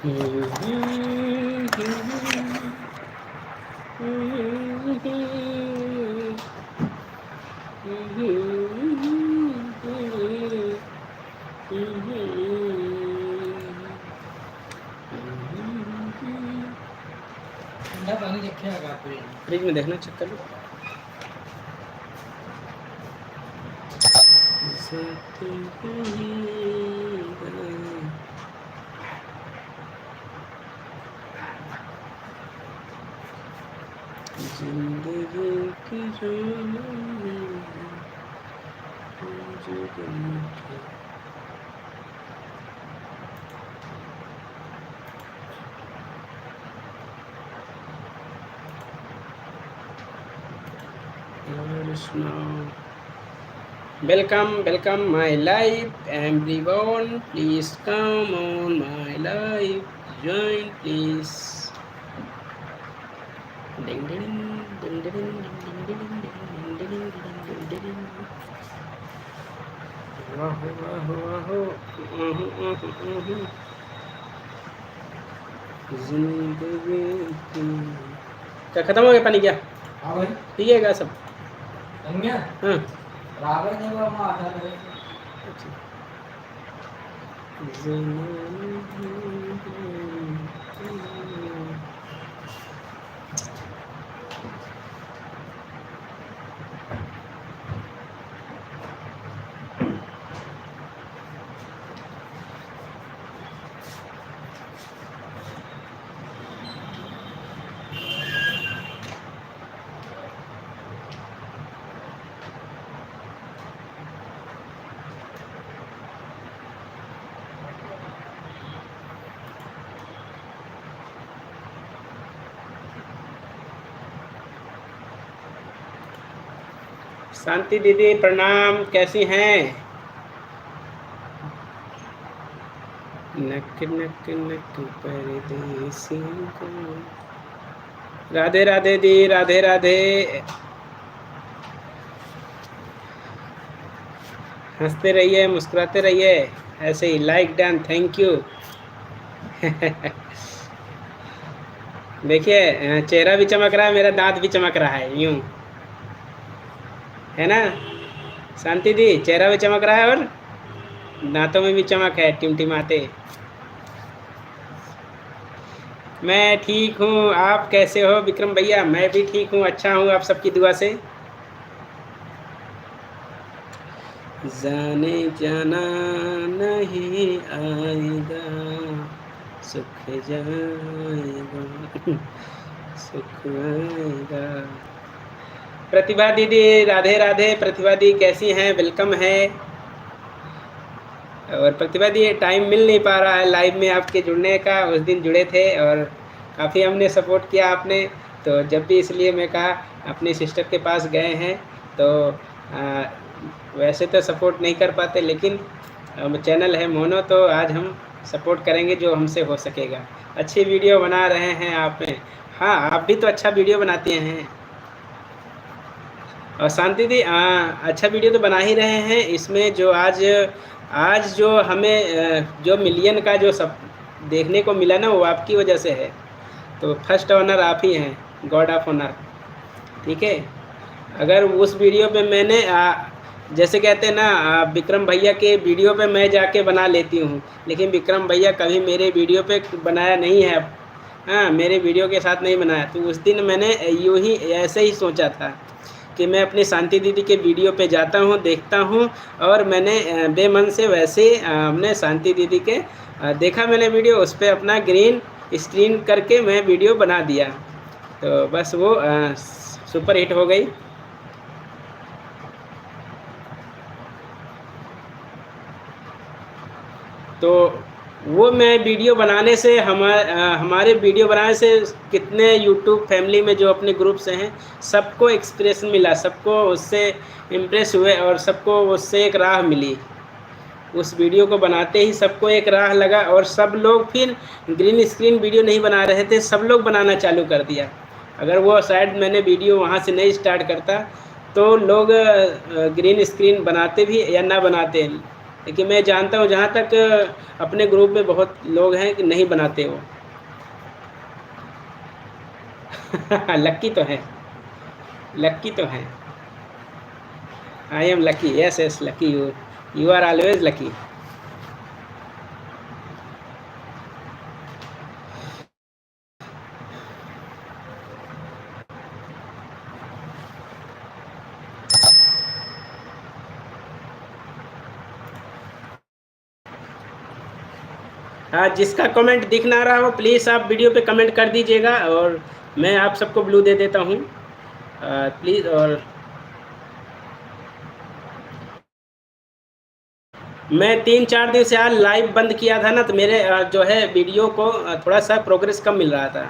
ठंडा पानी रखे आगा फ्रिज में देखना, चेक कर लो। जिंदगी की welcome my live everyone, please come on my live, join please. Ding ding ding ding ding ding ding ding ding. वाह वाह वाह जिंदगी क्या खत्म हो गया पानी? क्या हाँ भाई पिएगा सब? बन गया। हाँ रावण ने वो मारा है। शांति दीदी प्रणाम, कैसी हैं? नक नक नक परदेसी को राधे राधे दी, राधे राधे। हंसते रहिए, मुस्कुराते रहिए, ऐसे ही लाइक डन, थैंक यू। देखिए चेहरा भी चमक रहा है, मेरा दांत भी चमक रहा है, यूं है ना शांति दी? चेहरा भी चमक रहा है और दांतों में भी चमक है, टिमटिमाते। मैं ठीक हूँ, आप कैसे हो विक्रम भैया? मैं भी ठीक हूँ, अच्छा हूँ, आप सबकी दुआ से। जाने जाना नहीं आएगा, सुख जाएगा, सुख आएगा। प्रतिभा दीदी राधे राधे। प्रतिभा दी कैसी हैं? वेलकम है। और प्रतिभा दी टाइम मिल नहीं पा रहा है लाइव में आपके जुड़ने का, उस दिन जुड़े थे और काफ़ी हमने सपोर्ट किया आपने, तो जब भी इसलिए मैं कहा अपनी सिस्टर के पास गए हैं तो वैसे तो सपोर्ट नहीं कर पाते, लेकिन चैनल है मोनो तो आज हम सपोर्ट करेंगे जो हमसे हो सकेगा। अच्छी वीडियो बना रहे हैं आप में। हाँ आप भी तो अच्छा वीडियो बनाते हैं। और शांति दी अच्छा वीडियो तो बना ही रहे हैं। इसमें जो आज जो हमें जो मिलियन का जो सब देखने को मिला ना, वो आपकी वजह से है। तो फर्स्ट ऑनर आप ही हैं, गॉड ऑफ ऑनर, ठीक है। अगर उस वीडियो पे मैंने जैसे कहते हैं ना विक्रम भैया के वीडियो पे मैं जाके बना लेती हूँ, लेकिन विक्रम भैया कभी मेरे वीडियो पे बनाया नहीं है। हाँ मेरे वीडियो के साथ नहीं बनाया। तो उस दिन मैंने यूँ ही ऐसे ही सोचा था कि मैं अपनी शांति दीदी के वीडियो पे जाता हूँ, देखता हूँ, और मैंने बेमन से वैसे हमने शांति दीदी के देखा मैंने वीडियो, उस पर अपना ग्रीन स्क्रीन करके मैं वीडियो बना दिया। तो बस वो सुपर हिट हो गई। तो वो मैं वीडियो बनाने से हमारे वीडियो बनाने से कितने यूट्यूब फैमिली में जो अपने ग्रुप से हैं सबको एक्सप्रेशन मिला, सबको उससे इम्प्रेस हुए और सबको उससे एक राह मिली। उस वीडियो को बनाते ही सबको एक राह लगा और सब लोग फिर ग्रीन स्क्रीन वीडियो नहीं बना रहे थे, सब लोग बनाना चालू कर दिया। अगर वो शायद मैंने वीडियो वहाँ से नहीं स्टार्ट करता तो लोग ग्रीन स्क्रीन बनाते भी या ना बनाते, लेकिन मैं जानता हूँ जहाँ तक अपने ग्रुप में बहुत लोग हैं कि नहीं बनाते वो। लक्की तो है, लक्की तो है। I am lucky, yes yes lucky, you are always lucky. हाँ, जिसका कमेंट दिख ना रहा हो प्लीज़ आप वीडियो पे कमेंट कर दीजिएगा और मैं आप सबको ब्लू दे देता हूँ प्लीज़। और मैं 3-4 दिन से आज लाइव बंद किया था ना, तो मेरे जो है वीडियो को थोड़ा सा प्रोग्रेस कम मिल रहा था।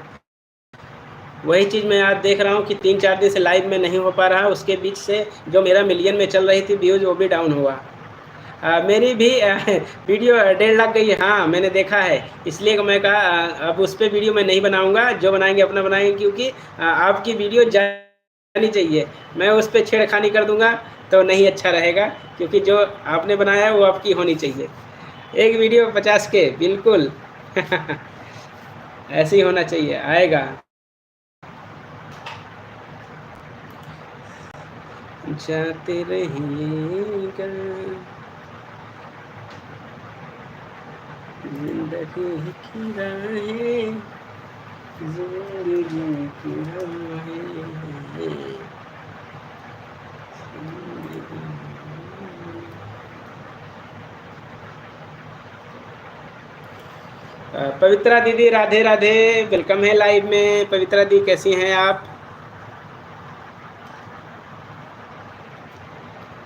वही चीज़ मैं आज देख रहा हूँ कि 3-4 दिन से लाइव में नहीं हो पा रहा, उसके बीच से जो मेरा मिलियन में चल रही थी व्यूज़ वो भी डाउन हुआ। मेरी भी वीडियो 1.5 लाख गई है। हाँ मैंने देखा है, इसलिए मैं कहा अब उस पर वीडियो मैं नहीं बनाऊंगा, जो बनाएंगे अपना बनाएंगे, क्योंकि आपकी वीडियो जानी चाहिए। मैं उस पर छेड़खानी कर दूंगा तो नहीं अच्छा रहेगा, क्योंकि जो आपने बनाया है वो आपकी होनी चाहिए। एक वीडियो 50 के बिल्कुल ऐसे ही होना चाहिए, आएगा। जाते रहिएगा जिंदगी की राहें, जिंदगी की राहें। पवित्रा दीदी राधे राधे, वेलकम है लाइव में। पवित्रा दी कैसी हैं आप?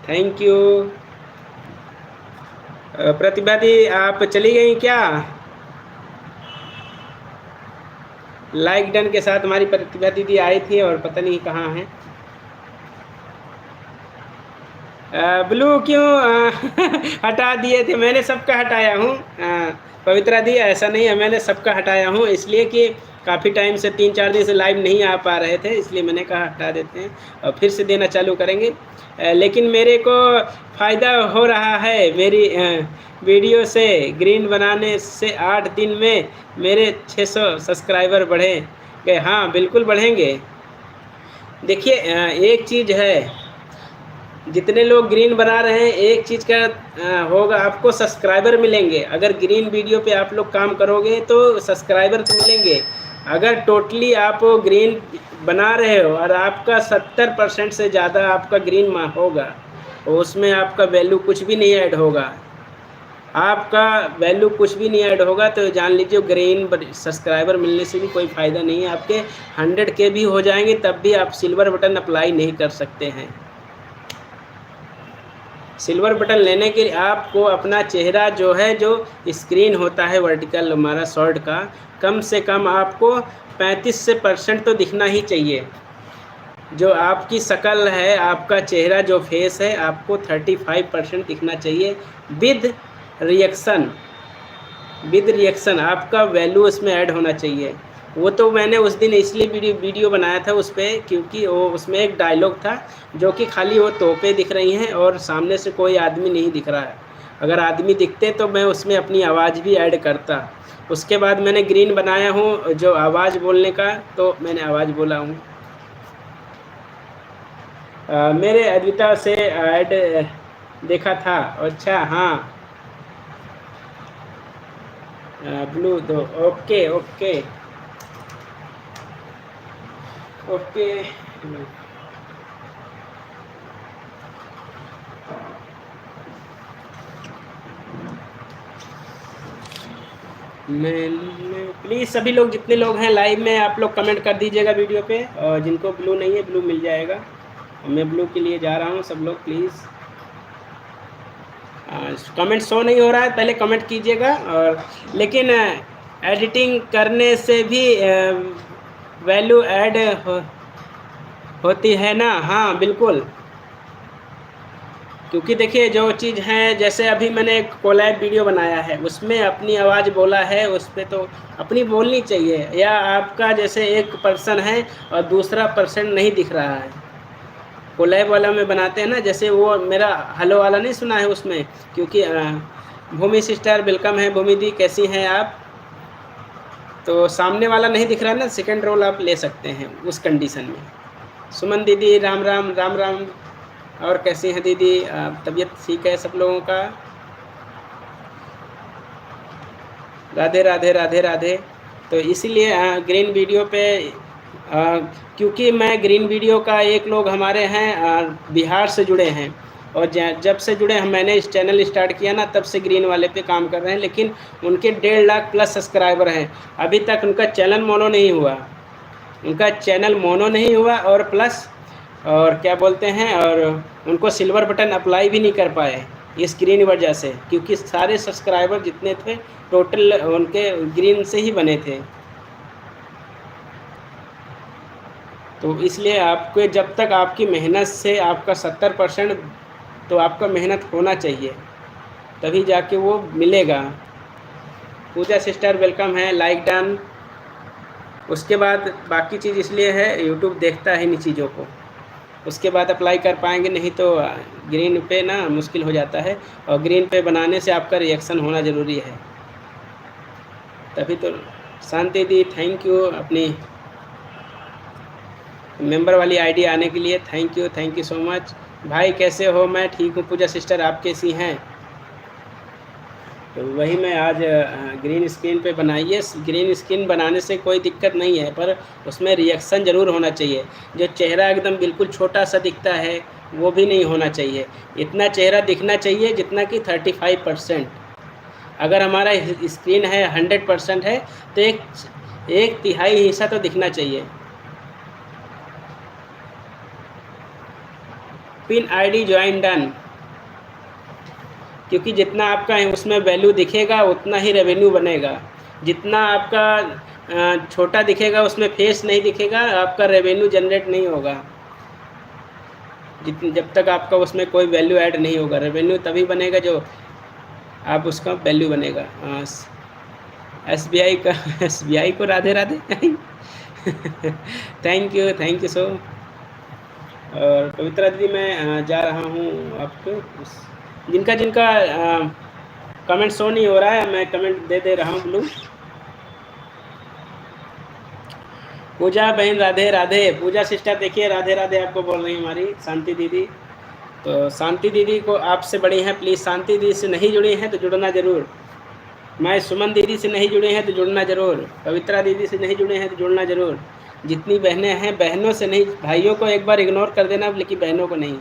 Thank you. प्रतिभा दी आप चली गई क्या? लाइक डन के साथ हमारी प्रतिभा दीदी आई थी और पता नहीं कहाँ हैं। ब्लू क्यों हटा दिए थे? मैंने सबका हटाया हूँ पवित्रा दी, ऐसा नहीं है, मैंने सबका हटाया हूँ इसलिए कि काफ़ी टाइम से 3-4 दिन से लाइव नहीं आ पा रहे थे, इसलिए मैंने कहा हटा देते हैं और फिर से देना चालू करेंगे। लेकिन मेरे को फ़ायदा हो रहा है मेरी वीडियो से। ग्रीन बनाने से 8 दिन में मेरे 600 सब्सक्राइबर बढ़े गए। हाँ बिल्कुल बढ़ेंगे। देखिए एक चीज़ है, जितने लोग ग्रीन बना रहे हैं एक चीज़ का होगा, आपको सब्सक्राइबर मिलेंगे। अगर ग्रीन वीडियो पे आप लोग काम करोगे तो सब्सक्राइबर तो मिलेंगे। अगर टोटली आप ग्रीन बना रहे हो और आपका 70% से ज़्यादा आपका ग्रीन होगा, तो उसमें आपका वैल्यू कुछ भी नहीं ऐड होगा। आपका वैल्यू कुछ भी नहीं ऐड होगा, तो जान लीजिए ग्रीन सब्सक्राइबर मिलने से भी कोई फ़ायदा नहीं है। आपके 100K भी हो जाएंगे तब भी आप सिल्वर बटन अप्लाई नहीं कर सकते हैं। सिल्वर बटन लेने के लिए आपको अपना चेहरा जो है, जो स्क्रीन होता है वर्टिकल हमारा शॉर्ट का, कम से कम आपको 35% तो दिखना ही चाहिए। जो आपकी शक्ल है, आपका चेहरा जो फेस है, आपको 35% दिखना चाहिए विद रिएक्शन। विद रिएक्शन आपका वैल्यू उसमें ऐड होना चाहिए। वो तो मैंने उस दिन इसलिए वीडियो बनाया था उस पर, क्योंकि वो उसमें एक डायलॉग था जो कि खाली वो तोपें दिख रही हैं और सामने से कोई आदमी नहीं दिख रहा है। अगर आदमी दिखते तो मैं उसमें अपनी आवाज़ भी ऐड करता। उसके बाद मैंने ग्रीन बनाया हूँ जो आवाज़ बोलने का, तो मैंने आवाज़ बोला हूँ। मेरे अद्विता से ऐड देखा था। अच्छा हाँ, ब्लू दो, ओके ओके ओके। प्लीज़ सभी लोग जितने लोग हैं लाइव में आप लोग कमेंट कर दीजिएगा वीडियो पे, और जिनको ब्लू नहीं है ब्लू मिल जाएगा। मैं ब्लू के लिए जा रहा हूँ। सब लोग प्लीज़, कमेंट शो नहीं हो रहा है, पहले कमेंट कीजिएगा। और लेकिन एडिटिंग करने से भी वैल्यू ऐड होती है ना? हाँ बिल्कुल, क्योंकि देखिए जो चीज़ है, जैसे अभी मैंने एक कोलैब वीडियो बनाया है, उसमें अपनी आवाज़ बोला है, उस पर तो अपनी बोलनी चाहिए। या आपका जैसे एक पर्सन है और दूसरा पर्सन नहीं दिख रहा है, कोलैब वाला में बनाते हैं ना, जैसे वो मेरा हेलो वाला नहीं सुना है उसमें, क्योंकि भूमि सिस्टर वेलकम है, भूमि दी कैसी हैं आप। तो सामने वाला नहीं दिख रहा है ना, सेकंड रोल आप ले सकते हैं उस कंडीशन में। सुमन दीदी राम राम राम राम, और कैसी हैं दीदी, तबीयत ठीक है सब लोगों का। राधे राधे राधे राधे। तो इसीलिए ग्रीन वीडियो पे क्योंकि मैं ग्रीन वीडियो का एक लोग हमारे हैं बिहार से जुड़े हैं, और जब से जुड़े हम मैंने इस चैनल स्टार्ट किया ना तब से ग्रीन वाले पे काम कर रहे हैं, लेकिन उनके 1.5 लाख प्लस सब्सक्राइबर हैं। अभी तक उनका चैनल मोनो नहीं हुआ, उनका चैनल मोनो नहीं हुआ, और प्लस और क्या बोलते हैं, और उनको सिल्वर बटन अप्लाई भी नहीं कर पाए इस ग्रीन वजह से, क्योंकि सारे सब्सक्राइबर जितने थे टोटल उनके ग्रीन से ही बने थे। तो इसलिए आपको जब तक आपकी मेहनत से आपका 70%, तो आपका मेहनत होना चाहिए तभी जाके वो मिलेगा। पूजा सिस्टर वेलकम है, लाइक डन। उसके बाद बाकी चीज़ इसलिए है यूट्यूब देखता है इन चीज़ों को, उसके बाद अप्लाई कर पाएंगे, नहीं तो ग्रीन पे ना मुश्किल हो जाता है, और ग्रीन पे बनाने से आपका रिएक्शन होना ज़रूरी है तभी तो। शांति दी थैंक यू अपनी मेंबर वाली आईडी आने के लिए, थैंक यू सो मच। भाई कैसे हो, मैं ठीक हूँ। पूजा सिस्टर आप कैसी हैं। तो वही मैं आज ग्रीन स्क्रीन पे बनाइए। ग्रीन स्क्रीन बनाने से कोई दिक्कत नहीं है, पर उसमें रिएक्शन ज़रूर होना चाहिए। जो चेहरा एकदम बिल्कुल छोटा सा दिखता है वो भी नहीं होना चाहिए, इतना चेहरा दिखना चाहिए जितना कि 35%। अगर हमारा स्क्रीन है 100% है तो एक तिहाई हिस्सा तो दिखना चाहिए। पिन आईडी ज्वाइन डन, क्योंकि जितना आपका उसमें वैल्यू दिखेगा उतना ही रेवेन्यू बनेगा। जितना आपका छोटा दिखेगा उसमें फेस नहीं दिखेगा, आपका रेवेन्यू जनरेट नहीं होगा। जब तक आपका उसमें कोई वैल्यू ऐड नहीं होगा, रेवेन्यू तभी बनेगा जो आप उसका वैल्यू बनेगा। SBI को Radhe Radhe thank you so. और पवित्रा दीदी मैं जा रहा हूँ आपको, जिनका कमेंट शो नहीं हो रहा है मैं कमेंट दे रहा हूँ ब्लू। पूजा बहन राधे राधे, पूजा सिस्टर देखिए राधे राधे आपको बोल रही हमारी शांति दीदी। तो शांति दीदी को आपसे बड़ी हैं, प्लीज़ शांति दीदी से नहीं जुड़ी हैं तो जुड़ना ज़रूर। मैं सुमन दीदी से नहीं जुड़े हैं तो जुड़ना ज़रूर, पवित्रा दीदी से नहीं जुड़े हैं तो जुड़ना ज़रूर। जितनी बहनें हैं, बहनों से नहीं, भाइयों को एक बार इग्नोर कर देना लेकिन बहनों को नहीं।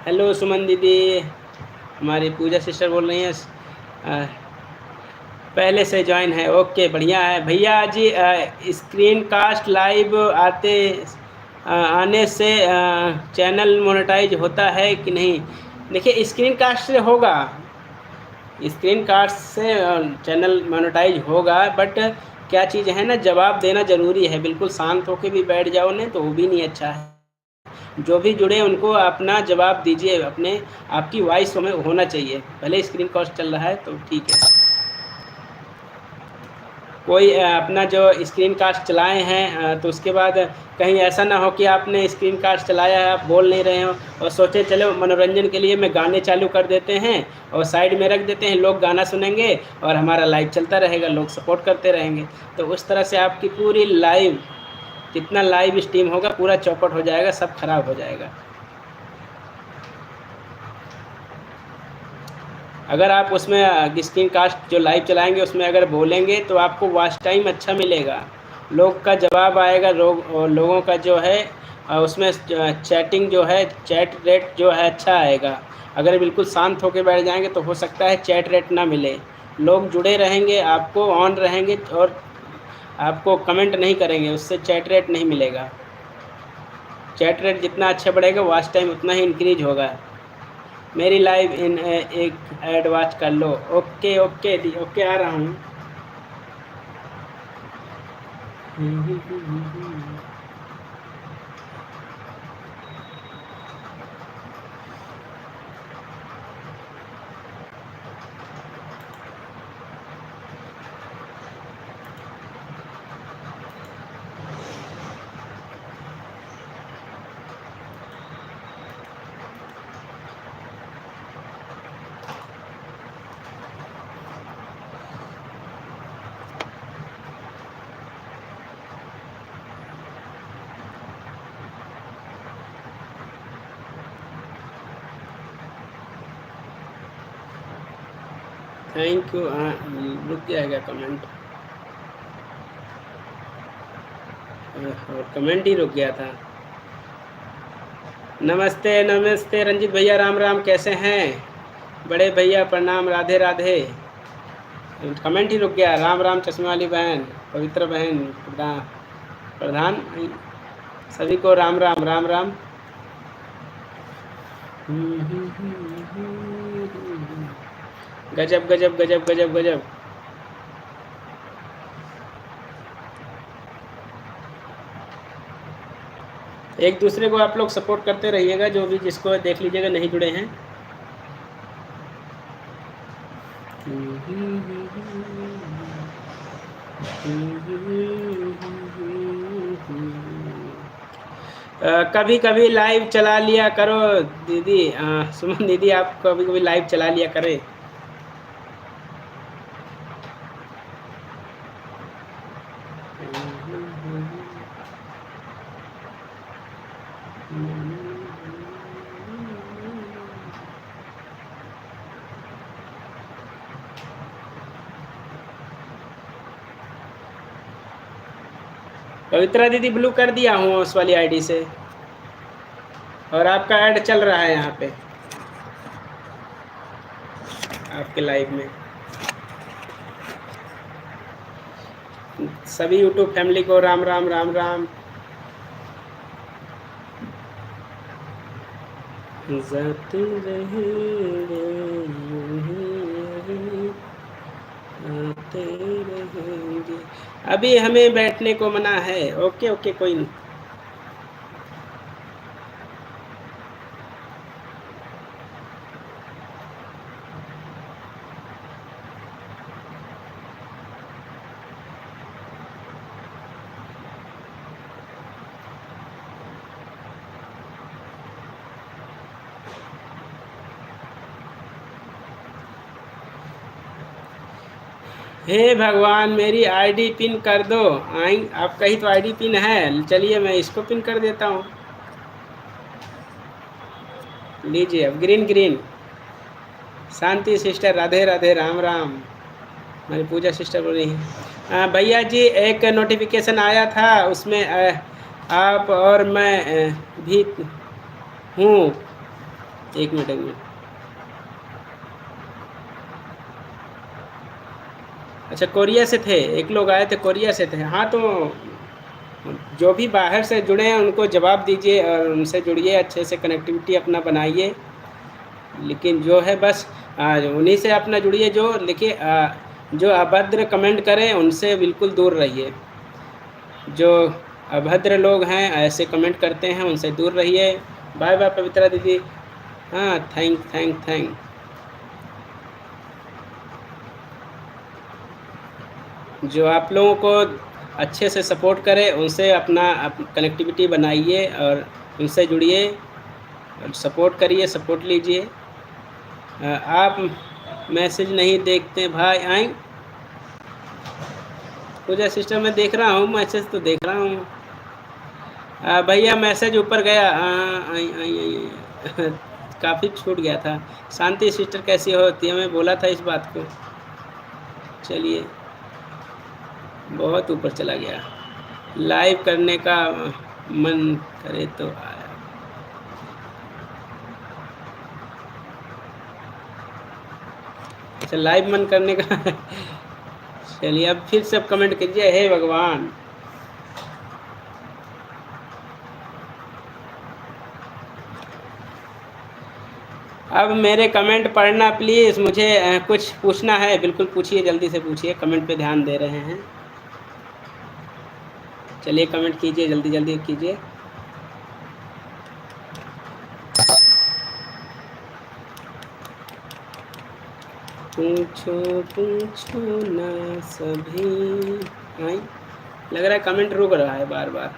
हेलो सुमन दीदी, हमारी पूजा सिस्टर बोल रही हैं, पहले से ज्वाइन है, ओके बढ़िया है भैया जी। स्क्रीन कास्ट लाइव आने से चैनल मोनेटाइज होता है कि नहीं। देखिए स्क्रीन कास्ट से होगा, स्क्रीन कास्ट से चैनल मोनेटाइज होगा, बट क्या चीज़ है ना, जवाब देना ज़रूरी है। बिल्कुल शांत होकर भी बैठ जाओ नहीं तो वो भी नहीं अच्छा है। जो भी जुड़े उनको अपना जवाब दीजिए, अपने आपकी वॉइस में होना चाहिए, भले स्क्रीन कास्ट चल रहा है तो ठीक है। कोई अपना जो स्क्रीन कास्ट चलाए हैं तो उसके बाद कहीं ऐसा ना हो कि आपने स्क्रीन कास्ट चलाया है, आप बोल नहीं रहे हो और सोचे चलो मनोरंजन के लिए मैं गाने चालू कर देते हैं और साइड में रख देते हैं, लोग गाना सुनेंगे और हमारा लाइव चलता रहेगा, लोग सपोर्ट करते रहेंगे। तो उस तरह से आपकी पूरी लाइव, जितना लाइव स्ट्रीम होगा पूरा चौपट हो जाएगा, सब खराब हो जाएगा। अगर आप उसमें स्क्रीन कास्ट जो लाइव चलाएंगे उसमें अगर बोलेंगे तो आपको वॉच टाइम अच्छा मिलेगा, लोग का जवाब आएगा, लोगों का जो है उसमें चैटिंग जो है, चैट रेट जो है अच्छा आएगा। अगर बिल्कुल शांत होकर बैठ जाएंगे तो हो सकता है चैट रेट ना मिले, लोग जुड़े रहेंगे, आपको ऑन रहेंगे और आपको कमेंट नहीं करेंगे, उससे चैट रेट नहीं मिलेगा। चैट रेट जितना अच्छा बढ़ेगा वॉच टाइम उतना ही इंक्रीज होगा। मेरी लाइव इन एक ऐड वॉच कर लो। ओके ओके दी, ओके आ रहा हूँ। Thank you. रुक जाएगा कमेंट, और कमेंट ही रुक गया था। नमस्ते नमस्ते रंजीत भैया, राम राम, कैसे हैं बड़े भैया? प्रणाम, राधे राधे। कमेंट ही रुक गया। राम राम चश्मे वाली बहन, पवित्र बहन, प्रधान प्रधान सभी को राम राम राम राम। गजब गजब गजब गजब गजब। एक दूसरे को आप लोग सपोर्ट करते रहिएगा, जो भी जिसको देख लीजिएगा नहीं जुड़े हैं। कभी कभी लाइव चला लिया करो दीदी। सुमन दीदी, आप कभी कभी लाइव चला लिया करें। पवित्रा दीदी, ब्लू कर दिया हूँ उस वाली आईडी से, और आपका ऐड चल रहा है यहाँ पे आपके लाइव में। सभी यूट्यूब फैमिली को राम राम राम राम। जाते रहेंगे आते रहेंगे। अभी हमें बैठने को मना है। ओके ओके, कोई नहीं। हे भगवान, मेरी आईडी पिन कर दो। आई आपका ही तो आईडी पिन है। चलिए मैं इसको पिन कर देता हूँ। लीजिए अब ग्रीन ग्रीन। शांति सिस्टर, राधे राधे, राम राम। हमारी पूजा सिस्टर बोल रही हैं। भैया जी, एक नोटिफिकेशन आया था, उसमें आप और मैं भी हूँ। एक मिनट एक मिनट। अच्छा, कोरिया से थे, एक लोग आए थे कोरिया से थे। हाँ, तो जो भी बाहर से जुड़े हैं उनको जवाब दीजिए और उनसे जुड़िए, अच्छे से कनेक्टिविटी अपना बनाइए। लेकिन जो है बस उन्हीं से अपना जुड़िए, जो देखिए जो अभद्र कमेंट करें उनसे बिल्कुल दूर रहिए। जो अभद्र लोग हैं, ऐसे कमेंट करते हैं, उनसे दूर रहिए। बाय बाय पवित्रा दीदी। हाँ, थैंक थैंक थैंक। जो आप लोगों को अच्छे से सपोर्ट करे उनसे अपना कनेक्टिविटी बनाइए और उनसे जुड़िए और सपोर्ट करिए, सपोर्ट लीजिए। आप मैसेज नहीं देखते भाई? आई पूजा सिस्टम में देख रहा हूँ, मैसेज तो देख रहा हूँ। भैया मैसेज ऊपर गया। आई आई आई काफ़ी छूट गया था। शांति सिस्टर कैसी होती है? मैं बोला था इस बात को। चलिए, बहुत ऊपर चला गया। लाइव करने का मन करे तो आया। अच्छा, लाइव मन करने का चलिए अब फिर सब कमेंट कीजिए। हे भगवान, अब मेरे कमेंट पढ़ना प्लीज़, मुझे कुछ पूछना है। बिल्कुल पूछिए, जल्दी से पूछिए, कमेंट पे ध्यान दे रहे हैं। चलिए कमेंट कीजिए, जल्दी जल्दी कीजिए। पूछो पूछो ना सभी। आई लग रहा है कमेंट रुक रहा है बार बार।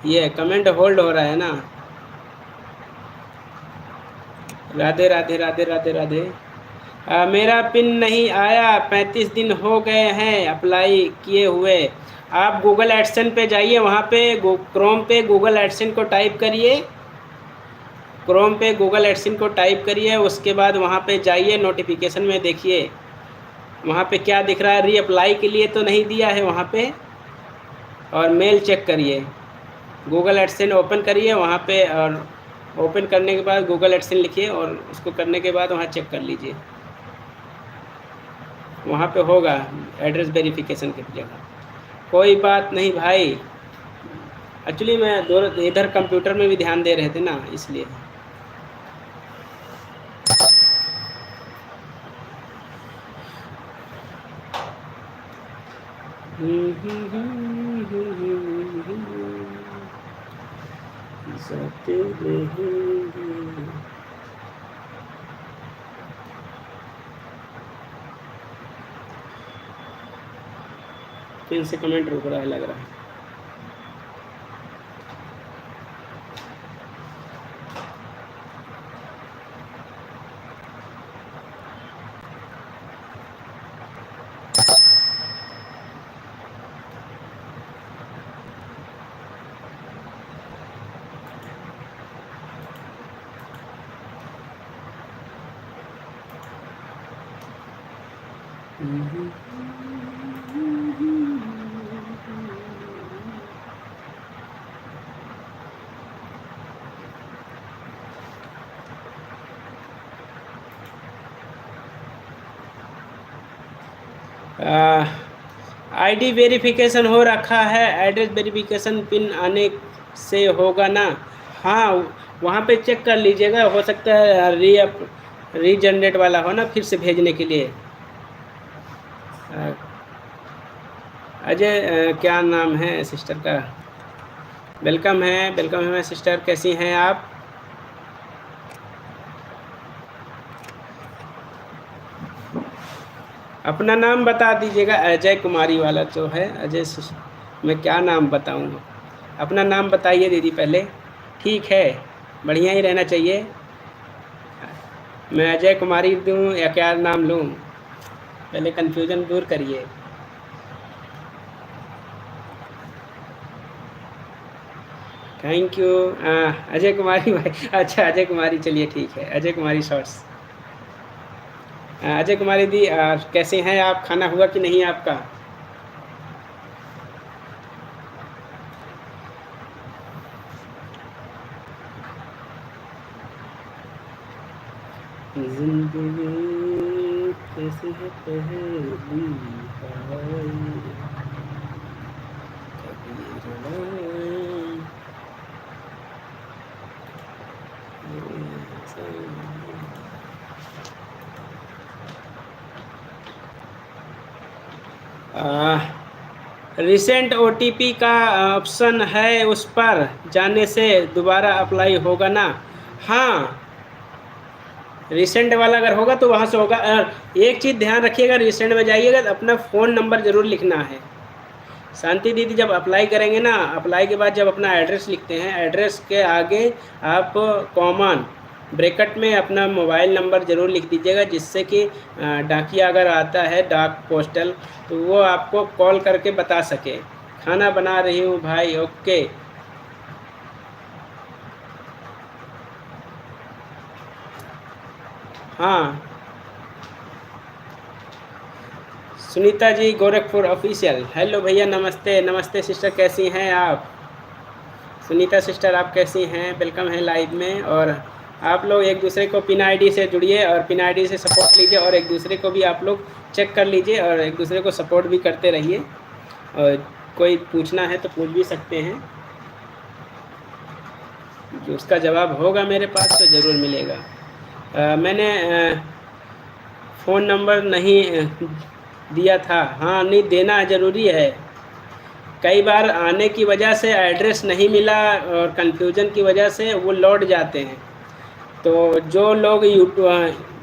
ये कमेंट होल्ड हो रहा है ना। राधे राधे राधे राधे राधे। मेरा पिन नहीं आया, 35 दिन हो गए हैं अप्लाई किए हुए। आप गूगल एडसेंस पे जाइए, वहाँ पे क्रोम पे गूगल एडसेंस को टाइप करिए। क्रोम पे गूगल एडसेंस को टाइप करिए, उसके बाद वहाँ पे जाइए, नोटिफिकेशन में देखिए वहाँ पे क्या दिख रहा है। रीअप्लाई के लिए तो नहीं दिया है वहाँ पे। और मेल चेक करिए, गूगल एडसेंस ओपन करिए वहाँ पे, और ओपन करने के बाद गूगल एडसेंस लिखिए और उसको करने के बाद वहाँ चेक कर लीजिए, वहाँ पे होगा एड्रेस वेरिफिकेशन की जगह। कोई बात नहीं भाई, एक्चुअली मैं इधर कंप्यूटर में भी ध्यान दे रहे थे ना, इसलिए। जाते रहेंगे। फिर से कमेंट रुक रहा है लग रहा है। आईडी वेरिफिकेशन हो रखा है, एड्रेस वेरिफिकेशन पिन आने से होगा ना। हाँ, वहाँ पे चेक कर लीजिएगा, हो सकता है रीजनरेट वाला हो ना, फिर से भेजने के लिए। अजय क्या नाम है सिस्टर का? वेलकम है सिस्टर, कैसी हैं आप? अपना नाम बता दीजिएगा। अजय कुमारी वाला जो है, अजय मैं क्या नाम बताऊँ? अपना नाम बताइए दीदी पहले। ठीक है, बढ़िया ही रहना चाहिए। मैं अजय कुमारी दूँ या क्या नाम लूँ? पहले कन्फ्यूज़न दूर करिए। थैंक यू अजय कुमारी भाई। अच्छा अजय कुमारी, चलिए ठीक है, अजय कुमारी शॉर्ट्स। अजय कुमारी दी, कैसे हैं आप? खाना हुआ कि नहीं आपका? जिंदगी कैसे है पहली बार, रिसेंट OTP का ऑप्शन है, उस पर जाने से दोबारा अप्लाई होगा ना? हाँ, रिसेंट वाला अगर होगा तो वहाँ से होगा। एक चीज़ ध्यान रखिएगा, रिसेंट में जाइएगा तो अपना फ़ोन नंबर ज़रूर लिखना है। शांति दीदी, जब अप्लाई करेंगे ना, अप्लाई के बाद जब अपना एड्रेस लिखते हैं, एड्रेस के आगे आप कॉमन ब्रैकेट में अपना मोबाइल नंबर ज़रूर लिख दीजिएगा, जिससे कि डाकिया अगर आता है, डाक पोस्टल, तो वो आपको कॉल करके बता सके। खाना बना रही हूँ भाई, ओके। हाँ, सुनीता जी गोरखपुर ऑफिशियल, हेलो भैया, नमस्ते नमस्ते सिस्टर, कैसी हैं आप? सुनीता सिस्टर आप कैसी हैं? वेलकम है लाइव में। और आप लोग एक दूसरे को पिन आईडी से जुड़िए और पिन आईडी से सपोर्ट लीजिए, और एक दूसरे को भी आप लोग चेक कर लीजिए और एक दूसरे को सपोर्ट भी करते रहिए। और कोई पूछना है तो पूछ भी सकते हैं। जो उसका जवाब होगा मेरे पास तो ज़रूर मिलेगा। मैंने फ़ोन नंबर नहीं दिया था। हाँ, नहीं देना ज़रूरी है। कई बार आने की वजह से एड्रेस नहीं मिला और कन्फ्यूज़न की वजह से वो लौट जाते हैं। तो जो लोग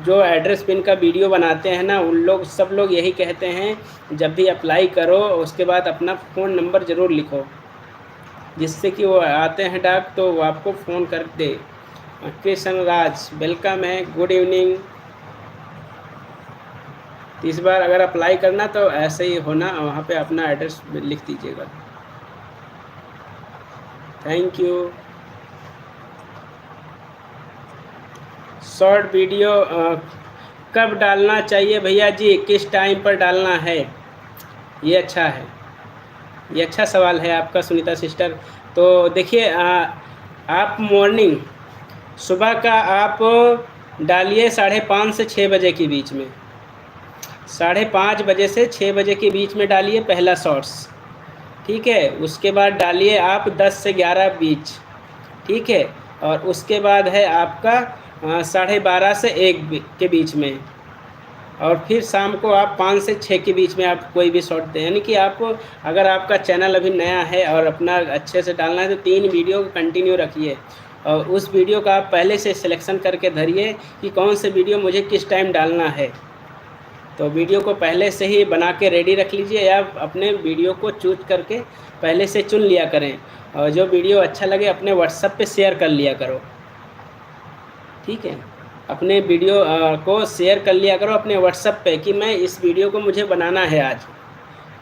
जो एड्रेस पिन का वीडियो बनाते हैं ना, उन लोग सब लोग यही कहते हैं जब भी अप्लाई करो उसके बाद अपना फ़ोन नंबर ज़रूर लिखो, जिससे कि वो आते हैं डाक तो वो आपको फ़ोन कर दे। कृष्ण राज वेलकम है, गुड इवनिंग। इस बार अगर अप्लाई करना तो ऐसे ही होना, वहाँ पे अपना एड्रेस लिख दीजिएगा। Thank you. शॉर्ट वीडियो कब डालना चाहिए भैया जी, किस टाइम पर डालना है? ये अच्छा है, ये अच्छा सवाल है आपका सुनीता सिस्टर। तो देखिए, आप मॉर्निंग सुबह का आप डालिए 5:30 से 6 बजे के बीच में। 5:30 बजे से 6 बजे के बीच में डालिए पहला शॉर्ट्स, ठीक है। उसके बाद डालिए आप 10 से 11 बीच, ठीक है। और उसके बाद है आपका 12:30 से 1 के बीच में। और फिर शाम को आप 5 से 6 के बीच में आप कोई भी शॉट दें। यानी कि आपको, अगर आपका चैनल अभी नया है और अपना अच्छे से डालना है तो 3 वीडियो कंटिन्यू रखिए और उस वीडियो का आप पहले से सिलेक्शन करके धरिए कि कौन से वीडियो मुझे किस टाइम डालना है। तो वीडियो को पहले से ही बना के रेडी रख लीजिए या अपने वीडियो को चूज करके पहले से चुन लिया करें। और जो वीडियो अच्छा लगे अपने व्हाट्सएप पे शेयर कर लिया करो, ठीक है। अपने वीडियो को शेयर कर लिया करो अपने व्हाट्सएप पे कि मैं इस वीडियो को मुझे बनाना है आज,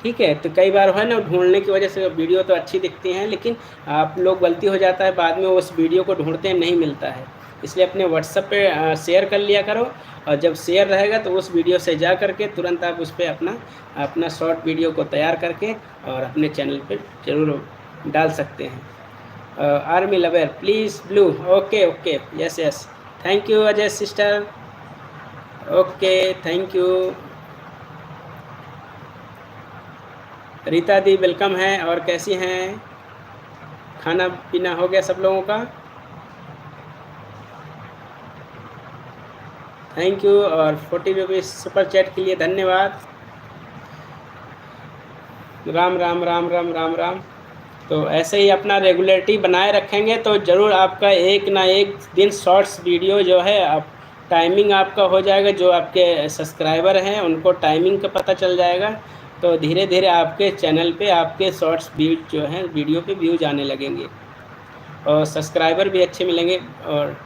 ठीक है। तो कई बार है ना, ढूंढने की वजह से वीडियो तो अच्छी दिखती हैं लेकिन आप लोग गलती हो जाता है बाद में उस वीडियो को ढूंढते हैं नहीं मिलता है। इसलिए अपने व्हाट्सएप पे शेयर कर लिया करो और जब शेयर रहेगा तो उस वीडियो से जा करके तुरंत आप उस पर अपना शॉर्ट वीडियो को तैयार करके और अपने चैनल पे ज़रूर डाल सकते हैं। Army lover please blue, okay okay, yes yes, thank you Ajay sister, okay thank you. Rita the welcome है, और कैसी हैं? खाना पीना हो गया सब लोगों का? Thank you. और 40 रुपीज़ सुपर चैट के लिए धन्यवाद। राम राम राम राम राम राम। तो ऐसे ही अपना रेगुलरिटी बनाए रखेंगे तो ज़रूर आपका एक ना एक दिन शॉर्ट्स वीडियो जो है आप टाइमिंग आपका हो जाएगा। जो आपके सब्सक्राइबर हैं उनको टाइमिंग का पता चल जाएगा तो धीरे धीरे आपके चैनल पे आपके शॉर्ट्स जो हैं वीडियो पे व्यूज आने लगेंगे और सब्सक्राइबर भी अच्छे मिलेंगे। और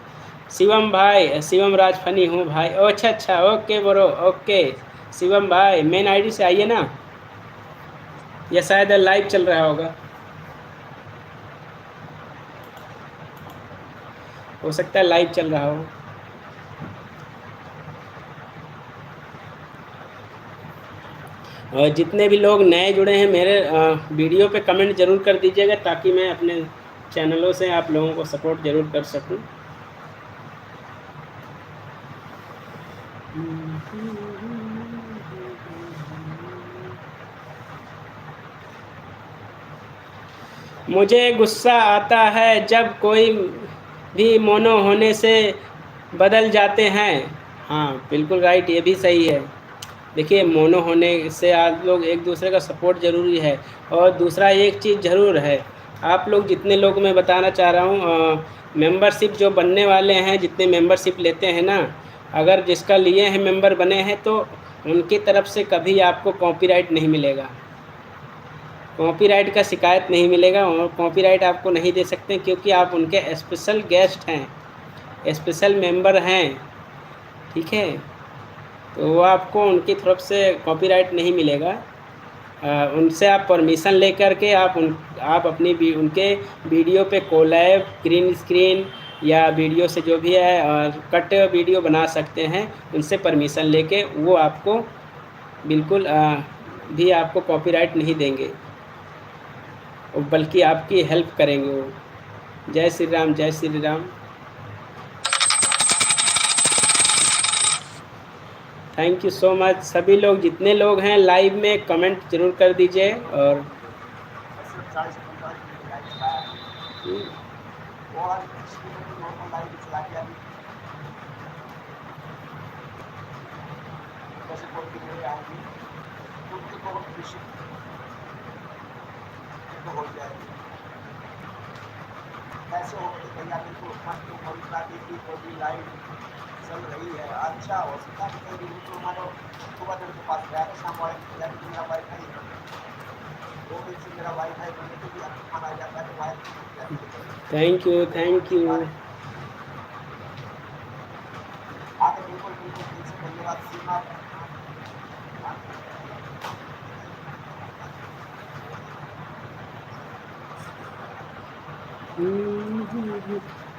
शिवम भाई, शिवम राज फनी हूँ भाई। ओ अच्छा अच्छा, ओके ब्रो, ओके शिवम भाई, मेन आईडी से आइए ना, या शायद लाइव चल रहा होगा, हो सकता है लाइव चल रहा हो। और जितने भी लोग नए जुड़े हैं मेरे वीडियो पे कमेंट ज़रूर कर दीजिएगा ताकि मैं अपने चैनलों से आप लोगों को सपोर्ट ज़रूर कर सकूं। मुझे गुस्सा आता है जब कोई भी मोनो होने से बदल जाते हैं। हाँ बिल्कुल राइट, ये भी सही है। देखिए, मोनो होने से आप लोग एक दूसरे का सपोर्ट ज़रूरी है। और दूसरा एक चीज़ ज़रूर है, आप लोग जितने लोग, मैं बताना चाह रहा हूँ, मेंबरशिप जो बनने वाले हैं, जितने मेंबरशिप लेते हैं ना, अगर जिसका लिए हैं मेंबर बने हैं तो उनकी तरफ से कभी आपको कॉपीराइट नहीं मिलेगा, कॉपीराइट का शिकायत नहीं मिलेगा और कॉपीराइट आपको नहीं दे सकते क्योंकि आप उनके स्पेशल गेस्ट हैं, स्पेशल मेंबर हैं, ठीक है। तो वो आपको उनकी तरफ से कॉपीराइट नहीं मिलेगा। उनसे आप परमिशन लेकर के आप अपनी उनके वीडियो पे कोलैब, ग्रीन स्क्रीन या वीडियो से जो भी है और कट वीडियो बना सकते हैं। उनसे परमिशन लेके वो आपको बिल्कुल भी आपको कॉपीराइट नहीं देंगे, बल्कि आपकी हेल्प करेंगे वो। जय श्री राम, जय Shri Ram. Thank you so much. सभी लोग जितने लोग हैं लाइव में कमेंट जरूर कर दीजिए। और thank you, thank you.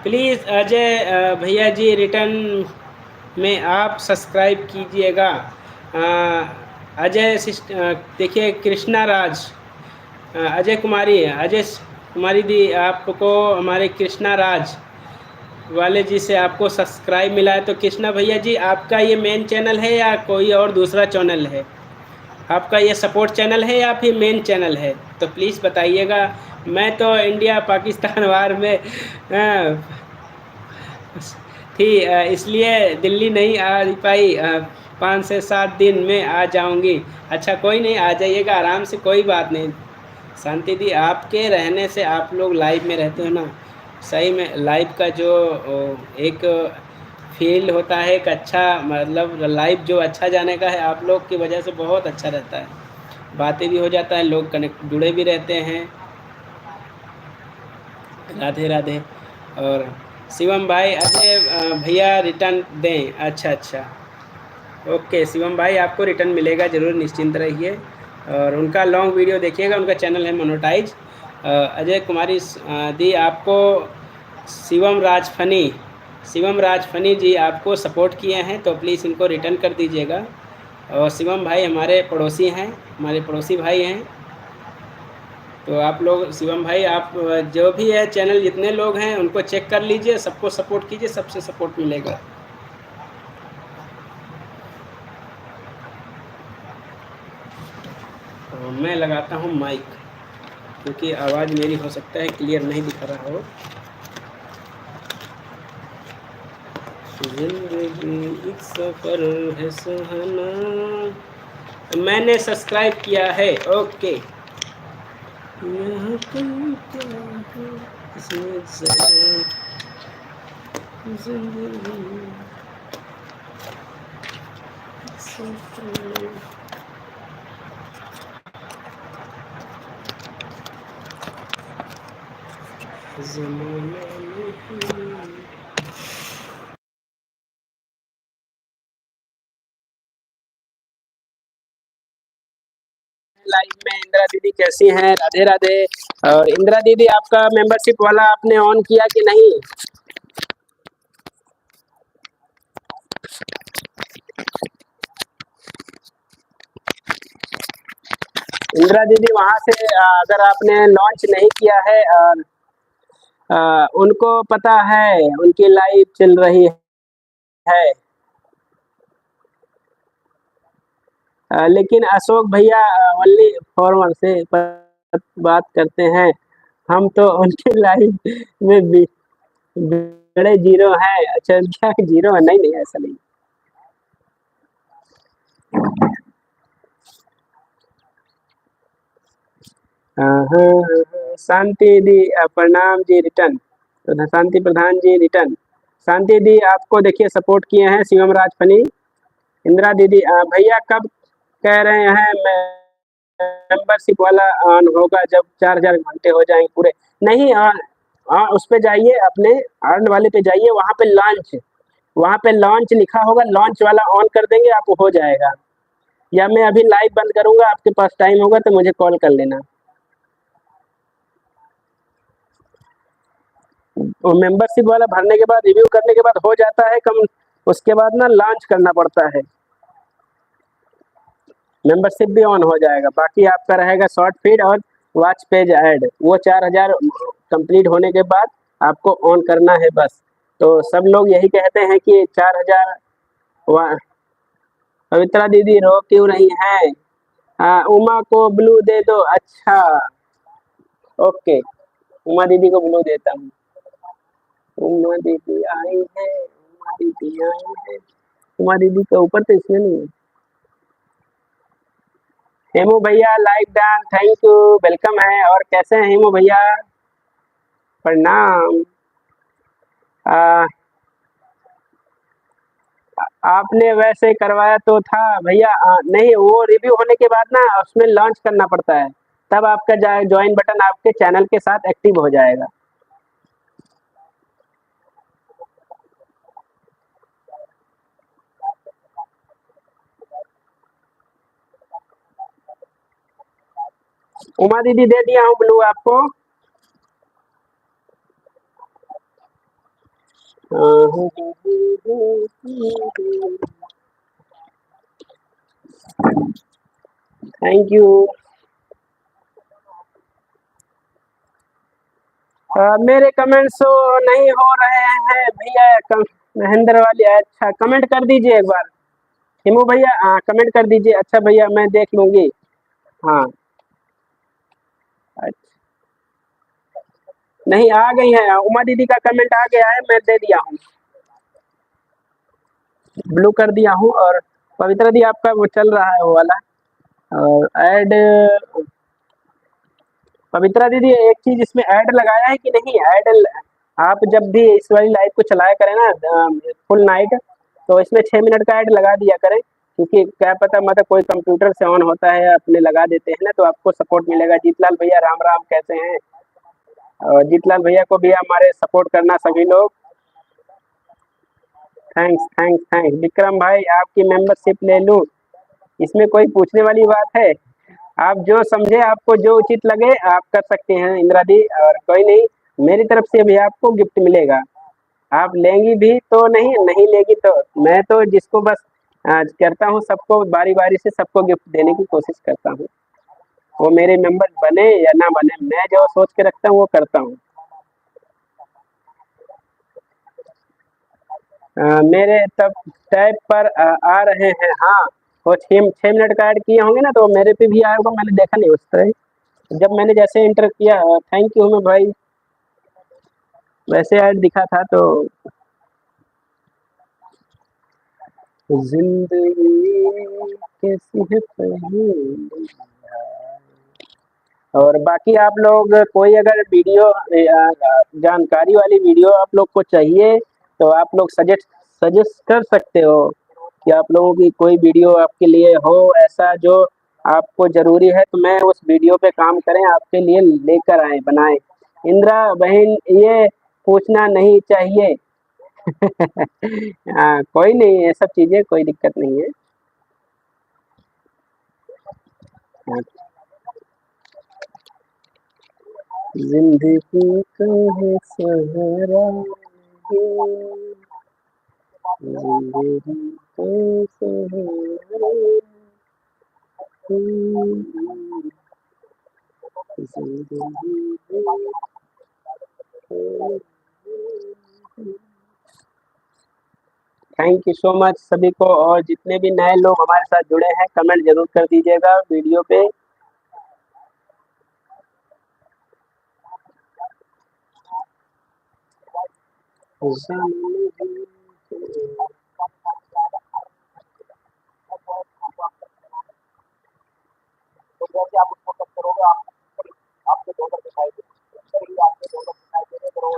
Please Ajay भैया जी रिटर्न में आप सब्सक्राइब कीजिएगा। अजय देखिए कृष्णा राज, अजय कुमारी, अजय कुमारी दी आपको हमारे कृष्णा राज वाले जी से आपको सब्सक्राइब मिला है। तो कृष्णा भैया जी आपका ये मेन चैनल है या कोई और दूसरा चैनल है? आपका ये सपोर्ट चैनल है या फिर मेन चैनल है? तो प्लीज़ बताइएगा। मैं तो इंडिया पाकिस्तान वार में थी, इसलिए दिल्ली नहीं आ पाई। 5 से 7 दिन में आ जाऊंगी। अच्छा कोई नहीं, आ जाइएगा आराम से, कोई बात नहीं। शांति दी आपके रहने से, आप लोग लाइव में रहते हो ना, सही में लाइव का जो एक फील होता है, एक अच्छा मतलब लाइव जो अच्छा जाने का है, आप लोग की वजह से बहुत अच्छा रहता है। बातें भी हो जाता है, लोग कनेक्ट जुड़े भी रहते हैं। राधे राधे। और शिवम भाई, अजय भैया रिटर्न दें? अच्छा अच्छा, ओके शिवम भाई आपको रिटर्न मिलेगा ज़रूर, निश्चिंत रहिए। और उनका लॉन्ग वीडियो देखिएगा, उनका चैनल है मोनेटाइज। अजय कुमारी दी आपको शिवम राजफनी जी आपको सपोर्ट किए हैं, तो प्लीज़ इनको रिटर्न कर दीजिएगा। और शिवम भाई हमारे पड़ोसी हैं, हमारे पड़ोसी भाई हैं। तो आप लोग, शिवम भाई आप जो भी है चैनल, जितने लोग हैं उनको चेक कर लीजिए, सबको सपोर्ट कीजिए, सबसे सपोर्ट मिलेगा। तो मैं लगाता हूँ माइक, क्योंकि आवाज़ मेरी हो सकता है क्लियर नहीं दिखा रहा हो। जिंदगी एक सफर है सुहाना, मैंने सब्सक्राइब किया है, ओके। यहाँ कहीं क्या है, इसमें ज़रा जिंदगी एक सफर। ज़माना नहीं। लाइव में इंदिरा दीदी कैसी हैं? राधे राधे। और इंदिरा दीदी आपका मेंबरशिप वाला आपने ऑन किया कि नहीं? इंदिरा दीदी वहाँ से अगर आपने लॉन्च नहीं किया है, और उनको पता है उनकी लाइव चल रही है। लेकिन अशोक भैया ओनली फॉरवर्ड से बात करते हैं, हम तो उनके लाइव में भी बड़े जीरो हैं। अच्छा क्या जीरो है? नहीं नहीं ऐसा नहीं। हाँ, हाँ, शांति दी प्रणाम जी रिटर्न। तो शांति प्रधान जी रिटर्न। शांति दी आपको देखिए सपोर्ट किए हैं शिवम राजफनी। इंदिरा दीदी भैया कब कह रहे हैं मेंबरशिप वाला ऑन होगा? जब 4000 घंटे हो जाएंगे पूरे। नहीं उस पे जाइए, अपने अर्न वाले पे जाइए, वहाँ पे लॉन्च लिखा होगा, लॉन्च वाला ऑन कर देंगे, आप हो जाएगा। या मैं अभी लाइव बंद करूंगा, आपके पास टाइम होगा तो मुझे कॉल कर लेना। वो मेंबरशिप वाला भरने के बाद, रिव्यू करने के बाद हो जाता है कम, उसके बाद ना लॉन्च करना पड़ता है, मेंबरशिप भी ऑन हो जाएगा। बाकी आपका रहेगा शॉर्ट फीड और वॉच पेज ऐड, वो 4000 कंप्लीट होने के बाद आपको ऑन करना है बस। तो सब लोग यही कहते हैं कि 4000। पवित्रा दीदी रो क्यों रही हैं? उमा को ब्लू दे दो। अच्छा ओके, उमा दीदी को ब्लू देता हूँ। उमा दीदी आई है, उमा दीदी आई है। उमा दीदी के ऊपर तो इसमें नहीं है। हेमू भैया like done, thank you, welcome है। और कैसे हैं हेमू भैया? प्रणाम। आ, आपने वैसे करवाया तो था भैया। नहीं, वो रिव्यू होने के बाद ना उसमें लॉन्च करना पड़ता है, तब आपका ज्वाइन बटन आपके चैनल के साथ एक्टिव हो जाएगा। उमा दीदी दे दिया हूँ ब्लू आपको। Thank you. मेरे कमेंट्स तो नहीं हो रहे हैं भैया। महेंद्र वाली, अच्छा कमेंट कर दीजिए एक बार। हिमू भैया, हाँ कमेंट कर दीजिए। अच्छा भैया, मैं देख लूंगी। हाँ, अच्छा, नहीं आ गई है। उमा दीदी का कमेंट आ गया है, मैं दे दिया हूँ, ब्लू कर दिया हूँ। और पवित्रा दी आपका वो चल रहा है वो वाला। और ऐड, पवित्रा दीदी एक चीज इसमें ऐड लगाया है कि नहीं? ऐड आप जब भी इस वाली लाइव को चलाया करें ना फुल नाइट, तो इसमें 6 मिनट का ऐड लगा दिया करें, क्योंकि क्या पता मतलब कोई कंप्यूटर से ऑन होता है, अपने लगा देते हैं ना, तो आपको सपोर्ट मिलेगा। जीतलाल भैया राम राम, कैसे हैं? और जीतलाल भैया को भी हमारे सपोर्ट करना सभी लोग। Thanks thanks thanks. विक्रम भाई, आपकी मेंबरशिप ले लूं? इसमें कोई पूछने वाली बात है? आप जो समझे, आपको जो उचित लगे आप कर सकते हैं इंदिरा दी। और कोई नहीं, मेरी तरफ से भी आपको गिफ्ट मिलेगा। आप लेंगी भी तो नहीं, नहीं लेगी तो मैं तो जिसको बस करता हूँ, सबको बारी बारी से सबको गिफ्ट देने की कोशिश करता हूँ। वो मेरे मेंबर बने या ना बने, मैं जो सोच के रखता हूँ वो करता हूँ। मेरे तब टैब पर आ रहे हैं। हाँ, वो 6 मिनट का ऐड किए होंगे ना, तो मेरे पे भी आया होगा, मैंने देखा नहीं उस तरह। जब मैंने जैसे इंटर किया, थैंक यू मैं भाई, वैसे ऐड दिखा था तो। जिंदगी कैसी है पहेली। और बाकी आप लोग कोई अगर वीडियो जानकारी वाली वीडियो आप लोग को चाहिए, तो आप लोग सजेस्ट सजेस्ट कर सकते हो कि आप लोगों की कोई वीडियो आपके लिए हो ऐसा जो आपको जरूरी है, तो मैं उस वीडियो पे काम करें, आपके लिए लेकर आए, बनाए। इंदिरा बहन, ये पूछना नहीं चाहिए। हाँ कोई नहीं, ये सब चीजें कोई दिक्कत नहीं है। हाँ, जिंदगी का है सहारा, जिंदगी का सहारा, जिंदगी थैंक यू सो मच सभी को। और जितने भी नए लोग हमारे साथ जुड़े हैं, कमेंट जरूर कर दीजिएगा वीडियो पे।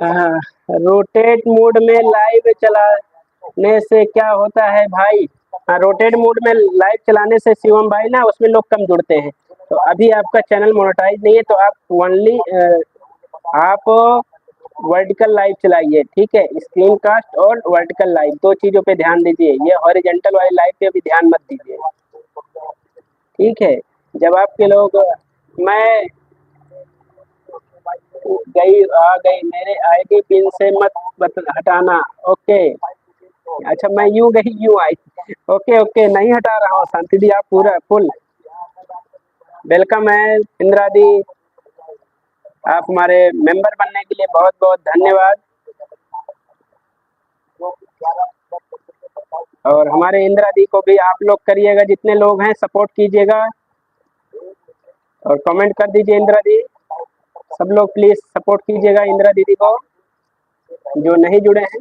हाँ, रोटेट मोड में लाइव चलाने से क्या होता है भाई? हाँ, रोटेट मोड में लाइव चलाने से शिवम भाई ना, उसमें लोग कम जुड़ते हैं। तो अभी आपका चैनल मोनेटाइज नहीं है, तो आप ओनली आप वर्टिकल लाइव चलाइए, ठीक है? स्क्रीन कास्ट और वर्टिकल लाइव, दो चीजों पे ध्यान दीजिए। ये हॉरिजॉन्टल वाली लाइव पे अभी ध्यान मत दीजिए, ठीक है? जब आपके लोग, मैं गई आ गई, मेरे आईडी पिन से मत हटाना, ओके? अच्छा, मैं यूं गई यूं आई, ओके ओके, नहीं हटा रहा हूँ। शांति दी, आप पूरा फुल वेलकम है। इंदिरा दी, आप हमारे मेंबर बनने के लिए बहुत बहुत धन्यवाद। और हमारे इंदिरा दी को भी आप लोग करिएगा, जितने लोग हैं सपोर्ट कीजिएगा और कमेंट कर दीजिए। इंदिरा दी, सब लोग प्लीज सपोर्ट कीजिएगा इंदिरा दीदी को। जो नहीं जुड़े हैं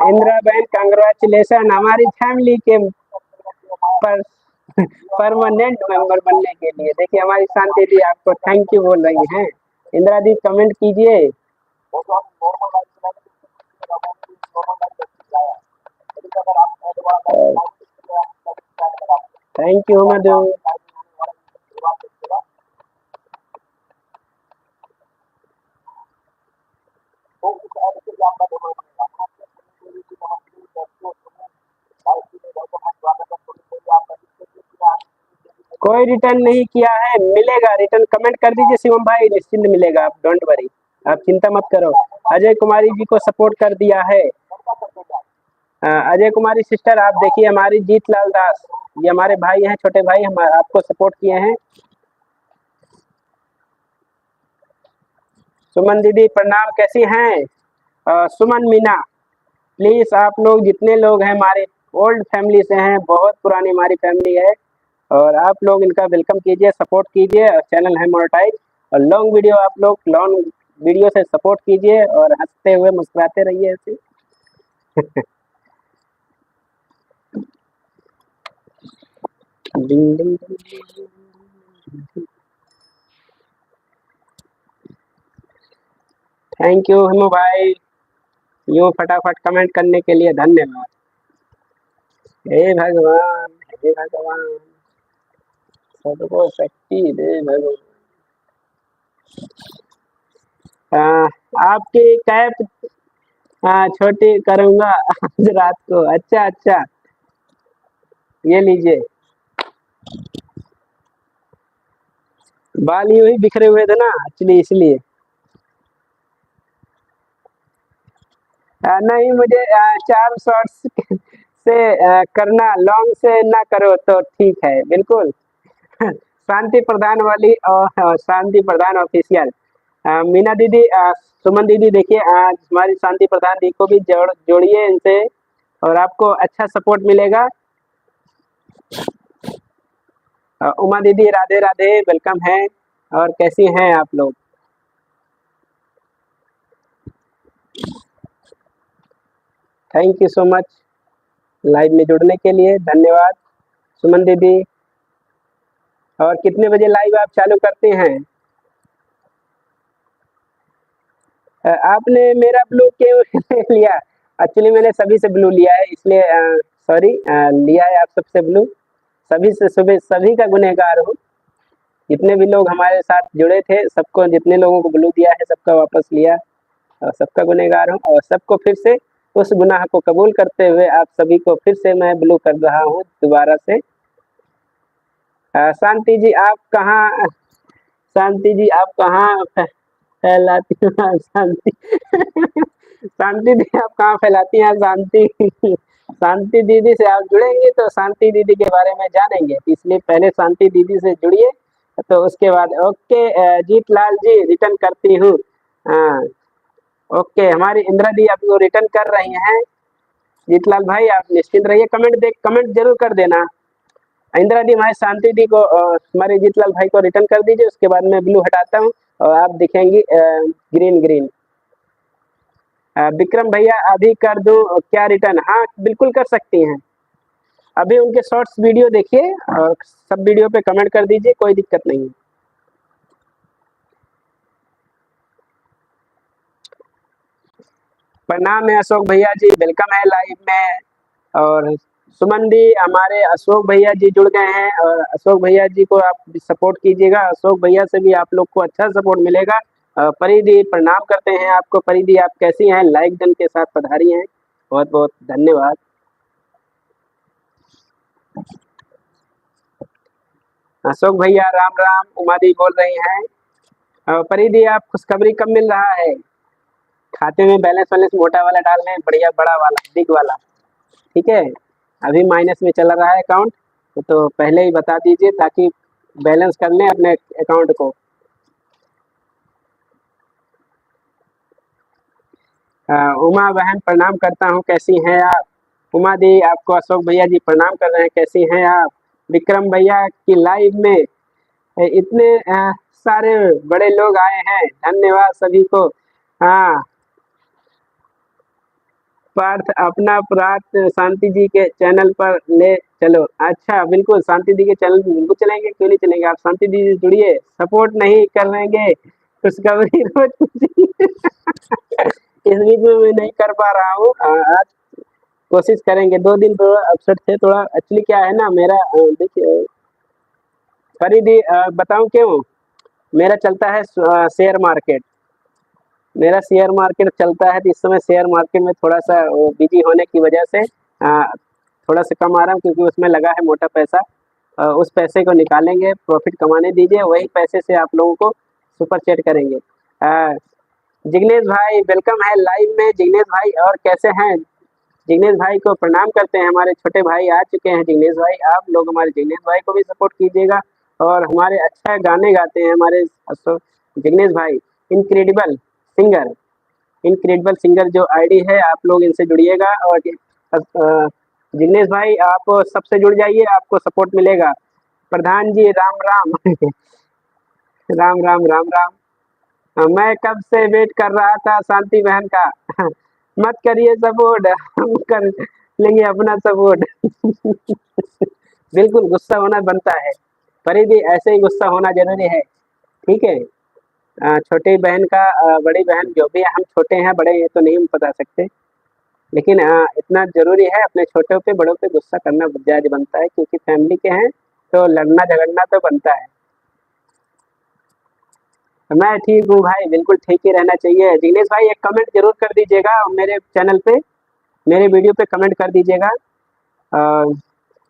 इंदिरा बहन कांग्रेचुलेसन हमारी फैमिली के पर परमानेंट मेंबर बनने के लिए। देखिए हमारी शांति दी आपको थैंक यू बोल रही हैं। इंदिरा दी कमेंट कीजिए। थैंक यू मधु। कोई रिटर्न नहीं किया है, मिलेगा रिटर्न। कमेंट कर दीजिए शिवम भाई, निश्चिंत मिलेगा, आप डोंट वरी, आप चिंता मत करो। अजय कुमारी जी को सपोर्ट कर दिया है। अजय कुमारी सिस्टर आप देखिए, हमारी जीत लाल दास, ये हमारे भाई हैं, छोटे भाई, हम आपको सपोर्ट किए हैं। सुमन दीदी प्रणाम, कैसी हैं? सुमन मीना प्लीज, आप लोग जितने लोग हैं हमारे ओल्ड फैमिली से हैं, बहुत पुरानी हमारी फैमिली है, और आप लोग इनका वेलकम कीजिए, सपोर्ट कीजिए। चैनल है मोनेटाइज, और लॉन्ग वीडियो आप लोग लॉन्ग वीडियो से सपोर्ट कीजिए और हंसते हुए मुस्कुराते रहिए ऐसे। डिंग डिंग थैंक यू हिमू भाई, यूँ फटाफट कमेंट करने के लिए धन्यवाद। हे भगवान, हे भगवान, सबको शक्ति दे भगवान। आपकी कैप छोटी करूंगा आज रात को। अच्छा अच्छा, ये लीजिए। बाल यूं ही बिखरे हुए थे ना एक्चुअली, इसलिए। नहीं, मुझे 4 शॉर्ट्स से करना, लॉन्ग से ना करो तो ठीक है, बिल्कुल। शांति प्रधान वाली और शांति प्रधान ऑफिशियल। मीना दीदी, सुमन दीदी, देखिए आज हमारी शांति प्रधान दी को भी जोड़िए इनसे, और आपको अच्छा सपोर्ट मिलेगा। उमा दीदी राधे राधे, वेलकम है, और कैसी हैं आप लोग? Thank you so much live में जुड़ने के लिए, धन्यवाद सुमन दीदी। और कितने बजे लाइव आप चालू करते हैं? आपने मेरा ब्लू क्यों लिया? एक्चुअली मैंने सभी से ब्लू लिया है, इसलिए सॉरी, लिया है आप सबसे ब्लू। सभी से सुबह सभी का गुनहगार हूँ। जितने भी लोग हमारे साथ जुड़े थे, सबको, जितने लोगों को ब्लू दिया है सबका वापस लिया, और सबका गुनहगार हूँ, और सबको फिर से उस गुनाह को कबूल करते हुए आप सभी को फिर से मैं ब्लू कर रहा हूँ दोबारा से। शांति जी आप कहाँ, शांति जी आप कहाँ फैलाती हैं शांति? शांति दीदी आप कहाँ फैलाती हैं शांति? शांति दीदी से आप जुड़ेंगे तो शांति दीदी के बारे में जानेंगे, इसलिए पहले शांति दीदी से जुड़िए, तो उसके बाद। ओके जीत लाल जी, रिटर्न करती हूँ। हाँ ओके, हमारी इंदिरा दी आपको रिटर्न कर रही हैं। जीतलाल भाई आप निश्चिंत रहिए, कमेंट जरूर कर देना। इंदिरा दी हमारे शांति दी को, हमारे जीतलाल भाई को रिटर्न कर दीजिए, उसके बाद मैं ब्लू हटाता हूँ और आप दिखेंगी ग्रीन ग्रीन। विक्रम भैया अभी कर दूं क्या रिटर्न? हाँ बिल्कुल कर सकती हैं, अभी उनके शॉर्ट्स वीडियो देखिए और सब वीडियो पे कमेंट कर दीजिए, कोई दिक्कत नहीं है। प्रणाम है अशोक भैया जी, वेलकम है लाइव में। और सुमन दी, हमारे अशोक भैया जी जुड़ गए हैं, और अशोक भैया जी को आप सपोर्ट कीजिएगा, अशोक भैया से भी आप लोग को अच्छा सपोर्ट मिलेगा, परिधि प्रणाम करते हैं आपको। परिधि आप कैसी हैं? लाइक डन के साथ पधारी हैं, बहुत बहुत धन्यवाद। अशोक भैया राम राम। उमा दी बोल रही हैं। परिधि आप खुशखबरी कब मिल रहा है? खाते में बैलेंस वैलेंस मोटा वाला डाल रहे हैं, बढ़िया बड़ा वाला बिग वाला, ठीक है। अभी माइनस में चल रहा है अकाउंट, तो पहले ही बता दीजिए ताकि बैलेंस कर लें अपने अकाउंट को। उमा बहन प्रणाम करता हूँ, कैसी हैं आप? उमा दी आपको अशोक भैया जी प्रणाम कर रहे हैं, कैसी हैं आप? विक्रम भैया की लाइव में इतने सारे बड़े लोग आए हैं, धन्यवाद सभी को। हाँ, पार्थ अपना प्रात शांति जी के चैनल पर ले चलो। अच्छा बिल्कुल, शांति दी के चैनल पर बिल्कुल चलेंगे, क्यों नहीं चलेंगे। आप शांति दी से जुड़िए, सपोर्ट नहीं कर लेंगे खुशखबरी रोज इस बीच में मैं नहीं कर पा रहा हूँ, आज कोशिश करेंगे। 2 दिन थोड़ा अपसेट थे, थोड़ा एक्चुअली क्या है ना मेरा, देखिए फरीदी बताऊं क्यों, मेरा चलता है शेयर मार्केट, मेरा शेयर मार्केट चलता है, तो इस समय शेयर मार्केट में थोड़ा सा बिजी होने की वजह से थोड़ा सा कम आ रहा हूँ, क्योंकि उसमें लगा है मोटा पैसा। उस पैसे को निकालेंगे, प्रॉफिट कमाने दीजिए, वही पैसे से आप लोगों को सुपर चैट करेंगे। जिग्नेश भाई वेलकम है लाइव में। जिग्नेश भाई और कैसे हैं? जिग्नेश भाई को प्रणाम करते हैं, हमारे छोटे भाई आ चुके हैं। जिग्नेश भाई आप लोग हमारे जिग्नेश भाई को भी सपोर्ट कीजिएगा, और हमारे अच्छा गाने गाते हैं हमारे जिग्नेश भाई, इनक्रेडिबल सिंगर, इनक्रेडिबल सिंगर जो आईडी है, आप लोग इनसे जुड़िएगा। और जिग्नेश भाई आप सबसे जुड़ जाइए, आपको सपोर्ट मिलेगा। प्रधान जी राम राम राम राम राम राम। मैं कब से वेट कर रहा था शांति बहन का मत करिए सपोर्ट, हम कर लेंगे अपना सपोर्ट बिल्कुल गुस्सा होना बनता है, परिधि ऐसे ही गुस्सा होना जरूरी है, ठीक है। छोटी बहन का बड़ी बहन जो भी है, हम छोटे हैं बड़े हैं तो नहीं हम बता सकते, लेकिन इतना जरूरी है अपने छोटों पे बड़ों पे गुस्सा करना जायज बनता है, क्योंकि फैमिली के हैं तो लड़ना झगड़ना तो बनता है। मैं ठीक हूँ भाई, बिल्कुल ठीक ही रहना चाहिए। जिग्नेश भाई एक कमेंट जरूर कर दीजिएगा मेरे चैनल पे, मेरे वीडियो पे कमेंट कर दीजिएगा।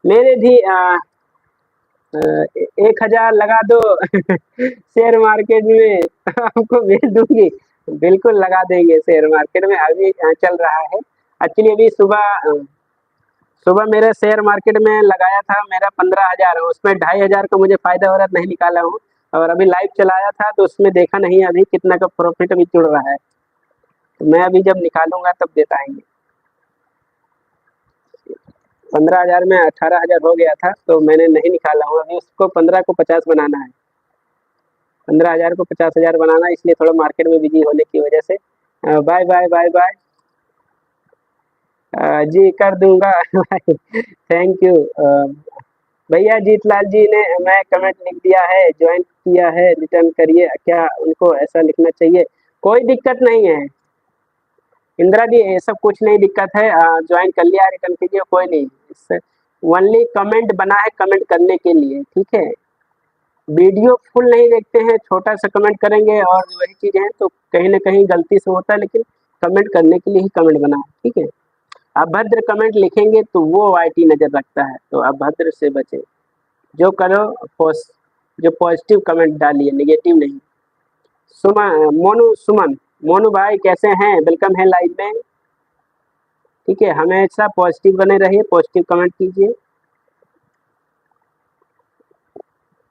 मेरे भी 1000 लगा दो शेयर मार्केट में आपको भेज दूंगी, बिल्कुल लगा देंगे। शेयर मार्केट में अभी चल रहा है, एक्चुअली अभी सुबह मेरे शेयर मार्केट में लगाया था मेरा 15,000, उसमें 2,500 का मुझे फायदा हो रहा नहीं निकाला हूँ, और अभी लाइव चलाया था तो उसमें देखा नहीं अभी कितना का प्रॉफिट अभी जुड़ रहा है, तो मैं अभी जब निकालूंगा तब दे पाएंगे। 15,000 में 18,000 हो गया था, तो मैंने नहीं निकाला हूँ अभी, उसको 15 को 50 बनाना है, 15,000 को 50,000 बनाना, इसलिए थोड़ा मार्केट में बिजी होने की वजह से। Bye bye bye bye. जी कर दूंगा थैंक यू। भैया जीतलाल जी ने मैं कमेंट लिख दिया है, ज्वाइन किया है, रिटर्न करिए, क्या उनको ऐसा लिखना चाहिए? कोई दिक्कत नहीं है इंदिरा जी, ये सब कुछ नहीं दिक्कत है, ज्वाइन कर लिया रिटर्न कीजिए, कोई नहीं, इससे ओनली कमेंट बना है कमेंट करने के लिए, ठीक है। वीडियो फुल नहीं देखते हैं, छोटा सा कमेंट करेंगे और वही चीज़ें हैं, तो कहीं ना कहीं गलती से होता है, लेकिन कमेंट करने के लिए ही कमेंट बना है, ठीक है। अभद्र कमेंट लिखेंगे तो वो वाईटी नज़र रखता है, तो अभद्र से बचे, जो करो जो पॉजिटिव कमेंट डालिए, नेगेटिव नहीं। सुमन मोनू भाई कैसे हैं? वेलकम है लाइव में, ठीक है। हमेशा पॉजिटिव बने रहिए, पॉजिटिव कमेंट कीजिए।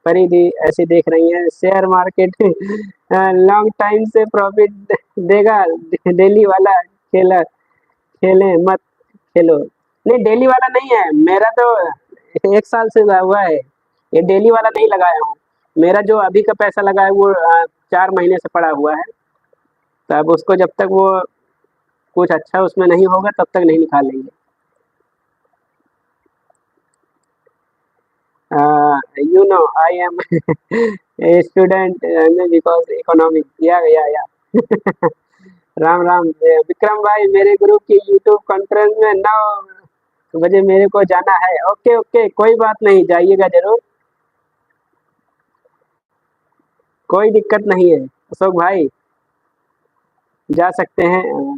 परिधि ऐसे देख रही हैं, शेयर मार्केट लॉन्ग टाइम से प्रॉफिट देगा, डेली वाला खेलें मत खेलो। नहीं डेली वाला नहीं है मेरा, तो 1 साल से हुआ है, ये डेली वाला नहीं लगाया हूँ। मेरा जो अभी का पैसा लगा है वो 4 महीने से पड़ा हुआ है, तब उसको जब तक वो कुछ अच्छा उसमें नहीं होगा तब तक नहीं निकालेंगे। You know I am a student because economic, या राम राम। विक्रम भाई मेरे ग्रुप की यूट्यूब कॉन्फ्रेंस में 9 बजे मेरे को जाना है। ओके ओके कोई बात नहीं, जाइएगा जरूर, कोई दिक्कत नहीं है। अशोक भाई जा सकते हैं।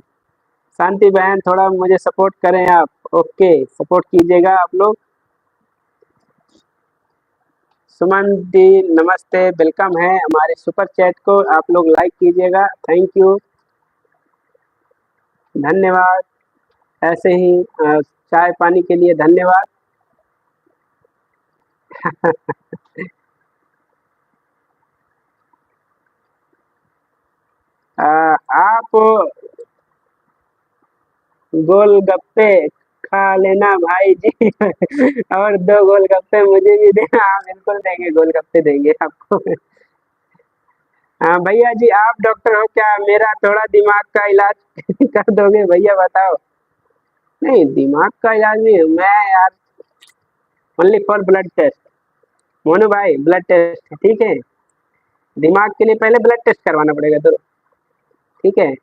शांति बहन थोड़ा मुझे सपोर्ट करें आप। ओके, सपोर्ट कीजिएगा आप लोग। सुमन दी नमस्ते, वेलकम है। हमारे सुपर चैट को आप लोग लाइक कीजिएगा, थैंक यू, धन्यवाद। ऐसे ही चाय पानी के लिए धन्यवाद। आप गोलगप्पे खा लेना भाई जी। और 2 गोलगप्पे मुझे भी देना। हाँ, बिल्कुल देंगे, गोलगप्पे देंगे आपको। हाँ भैया जी, आप डॉक्टर हो क्या? मेरा थोड़ा दिमाग का इलाज कर दोगे भैया, बताओ। नहीं, दिमाग का इलाज नहीं, मैं यार only for blood test. Monu भाई, ब्लड टेस्ट ठीक है। दिमाग के लिए पहले ब्लड टेस्ट करवाना पड़ेगा तो ठीक है।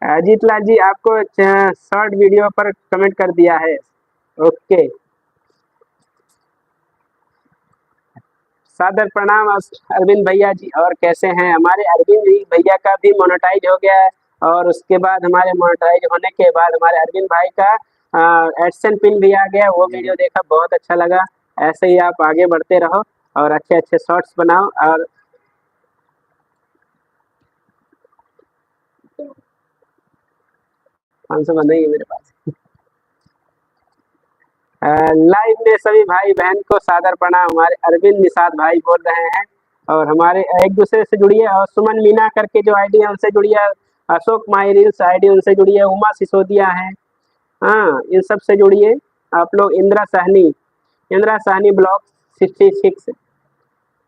अजीत लाल जी आपको शॉर्ट वीडियो पर कमेंट कर दिया है। ओके, सादर प्रणाम अरविंद भैया जी। और कैसे हैं? हमारे अरविंद जी भैया का भी मोनेटाइज हो गया है, और उसके बाद हमारे मोनेटाइज होने के बाद हमारे अरविंद भाई का एडसेंस पिन भी आ गया। वो वीडियो देखा, बहुत अच्छा लगा। ऐसे ही आप आगे बढ़ते रहो और अच्छे अच्छे शॉर्ट्स बनाओ। और 500 का नहीं है मेरे पास। लाइव में सभी भाई बहन को सादर प्रणाम। हमारे अरविंद निषाद भाई बोल रहे हैं, और हमारे एक दूसरे से जुड़िए। और सुमन मीना करके जो आईडी है उनसे जुड़िए, अशोक माई रील्स आईडी उनसे जुड़िए, उमा सिसोदिया है, हाँ, इन सब से जुड़िए आप लोग। इंदिरा साहनी ब्लॉग 66,